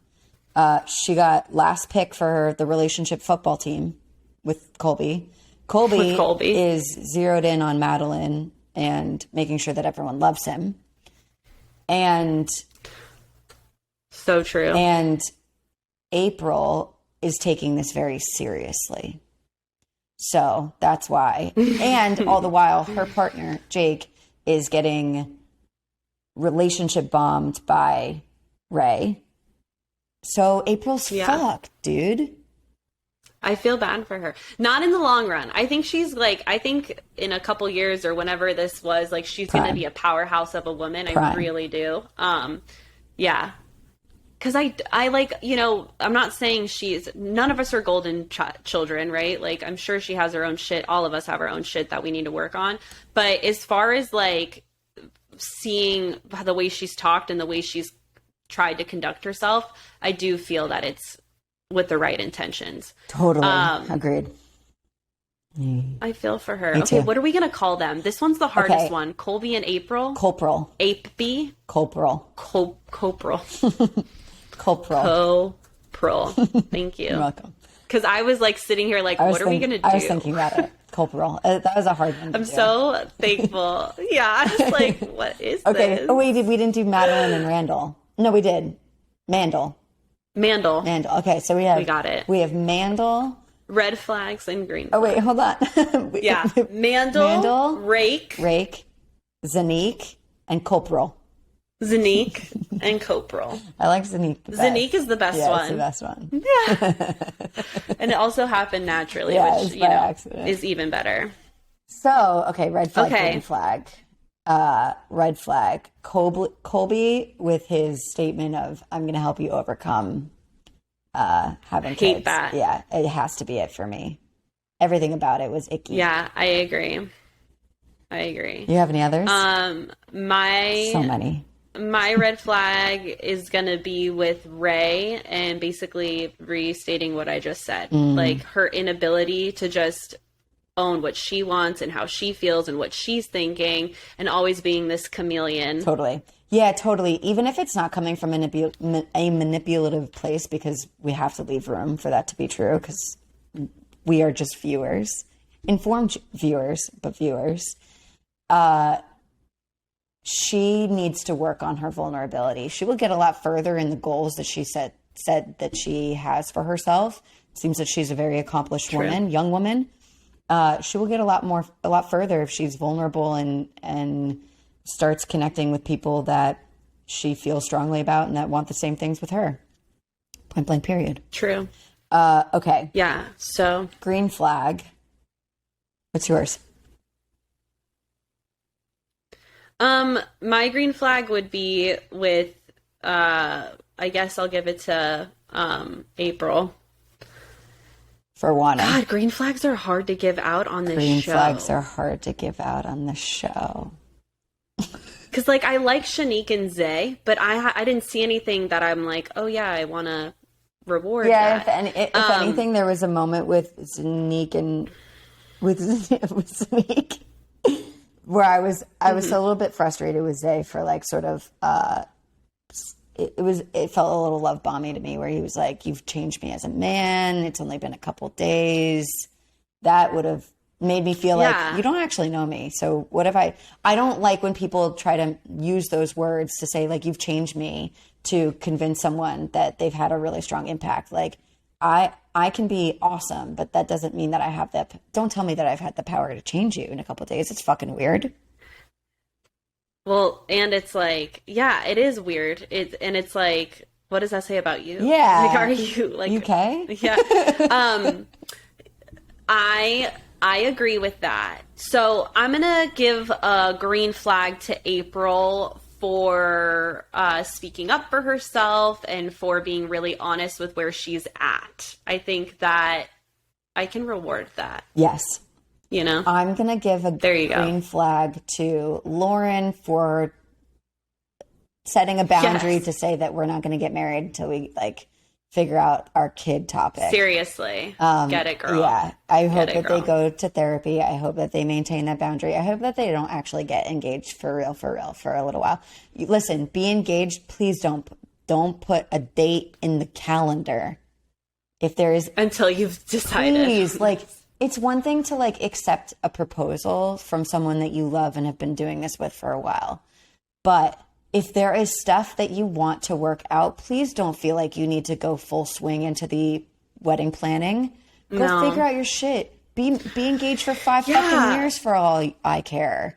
She got last pick for the relationship football team with Colby. Colby is zeroed in on Madeline and making sure that everyone loves him. And so true. And April is taking this very seriously. So that's why. And all the while, her partner, Jake, is getting relationship bombed by Ray. So April's fucked, dude. I feel bad for her. Not in the long run. I think she's like, I think in a couple years or whenever this was, like, she's going to be a powerhouse of a woman. I really do. Yeah. Because I like, you know, I'm not saying none of us are golden children, right? Like, I'm sure she has her own shit. All of us have our own shit that we need to work on. But as far as like seeing the way she's talked and the way she's tried to conduct herself, I do feel that it's with the right intentions. Totally. Agreed. I feel for her. Okay, what are we going to call them? This one's the hardest one. Colby and April? Colprol. Ape-B? Colprol. Coprol. Colprol. Coprol. Thank you. You're welcome. Because I was like sitting here like, what are we going to do? I was thinking about it. Colprol. That was a hard one to I'm so thankful. Yeah, I was like, what is this? Oh, wait, we didn't do Madeline and Randall. No, we did. Mandel. Okay, so we got it. We have Mandel. Red flags and green flags. Oh, wait, hold on. Mandel, Rake, Zanique, and Coprol. And Coprol. I like Zanique the best. Zanique is the best one. It's the best one. Yeah. And it also happened naturally, which, accident. Is even better. So, okay, red flag, green flag. red flag. Colby with his statement of, I'm going to help you overcome having kids. Hate that. Yeah, it has to be it for me. Everything about it was icky. Yeah, I agree. You have any others? So many. My red flag is going to be with Ray and basically restating what I just said. Like her inability to just own what she wants and how she feels and what she's thinking and always being this chameleon. Totally. Yeah, totally. Even if it's not coming from a manipulative place, because we have to leave room for that to be true, because we are just viewers, informed viewers, but viewers. She needs to work on her vulnerability. She will get a lot further in the goals that she said that she has for herself. It seems that she's a very accomplished woman, young woman. She will get a lot further if she's vulnerable and starts connecting with people that she feels strongly about and that want the same things with her. Point blank, period. True. Okay. Yeah. So green flag. What's yours? My green flag would be with, I guess I'll give it to, April. For one. God, green flags are hard to give out on this show. Green flags are hard to give out on the show. Because, like, I like Shanique and Zay, but I didn't see anything that I'm like, oh, yeah, I want to reward that. If anything, there was a moment with Shanique and... With Shanique... where I was a little bit frustrated with Zay for like sort of it felt a little love bombing to me, where he was like, you've changed me as a man, it's only been a couple days. That would have made me feel like you don't actually know me. So what if I don't like when people try to use those words to say like, you've changed me, to convince someone that they've had a really strong impact. Like I can be awesome, but that doesn't mean that I have that. Don't tell me that I've had the power to change you in a couple of days. It's fucking weird. Well, and it's like, yeah, it is weird. It's like, what does that say about you? Yeah. Like, are you like okay? Yeah. I agree with that. So I'm gonna give a green flag to April for speaking up for herself and for being really honest with where she's at. I think that I can reward that. Yes. You know? I'm going to give a green flag to Lauren for setting a boundary to say that we're not going to get married until we like figure out our kid topic. Seriously. Get it, girl. Yeah. I hope that they go to therapy. I hope that they maintain that boundary. I hope that they don't actually get engaged for real for a little while. Listen, be engaged. Please don't put a date in the calendar. If there is... Until you've decided. Please, like, it's one thing to like accept a proposal from someone that you love and have been doing this with for a while. But if there is stuff that you want to work out, please don't feel like you need to go full swing into the wedding planning. Go figure out your shit. Be engaged for 5 fucking years for all I care.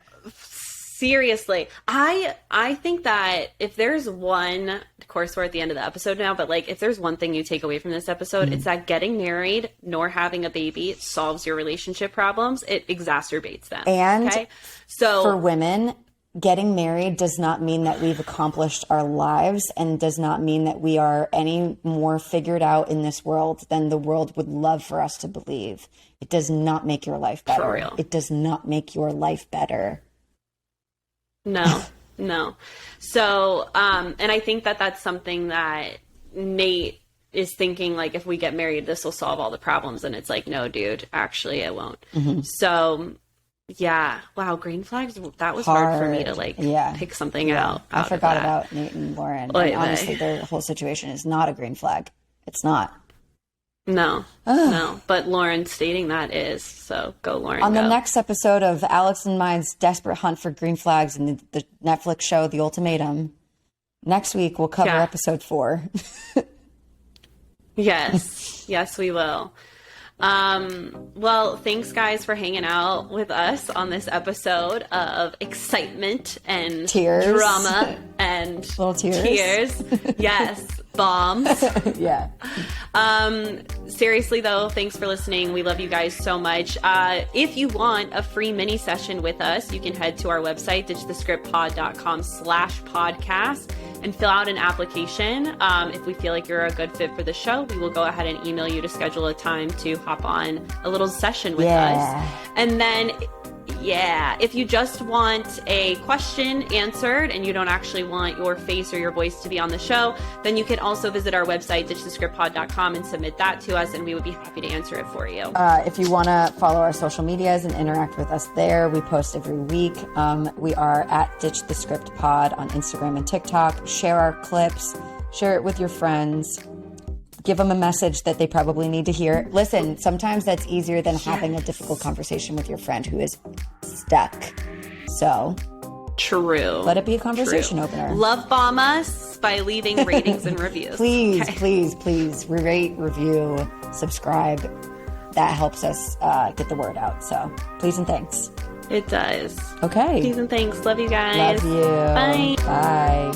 Seriously. I think that if there's one, of course we're at the end of the episode now, but like if there's one thing you take away from this episode, it's that getting married nor having a baby solves your relationship problems. It exacerbates them. And so for women, getting married does not mean that we've accomplished our lives and does not mean that we are any more figured out in this world than the world would love for us to believe. It does not make your life better. For real. It does not make your life better. No. So, and I think that that's something that Nate is thinking, like, if we get married, this will solve all the problems. And it's like, no, dude, actually it won't. So yeah. Wow. Green flags. That was hard for me to like pick something out. I forgot about Nate and Lauren. And honestly, their whole situation is not a green flag. It's not. No. But Lauren stating that is. So go, Lauren. On the next episode of Alex and mine's desperate hunt for green flags and the Netflix show, The Ultimatum, next week we'll cover episode 4. Yes, we will. Well, thanks guys for hanging out with us on this episode of excitement and tears, drama and little tears. Yes. bombs. Yeah. Seriously though, thanks for listening. We love you guys so much. If you want a free mini session with us, you can head to our website, ditchthescriptpod.com/podcast, and fill out an application. If we feel like you're a good fit for the show, we will go ahead and email you to schedule a time to hop on a little session with us. And then if you just want a question answered and you don't actually want your face or your voice to be on the show, then you can also visit our website, ditchthescriptpod.com, and submit that to us, and we would be happy to answer it for you. If you want to follow our social medias and interact with us there, we post every week. We are at Ditch the Script Pod on Instagram and TikTok. Share our clips. Share it with your friends. Give them a message that they probably need to hear. Listen, sometimes that's easier than having a difficult conversation with your friend who is stuck. So, true. Let it be a conversation opener. Love bomb us by leaving ratings and reviews. Please rate, review, subscribe. That helps us get the word out. So, please and thanks. It does. Okay. Please and thanks. Love you guys. Love you. Bye. Bye.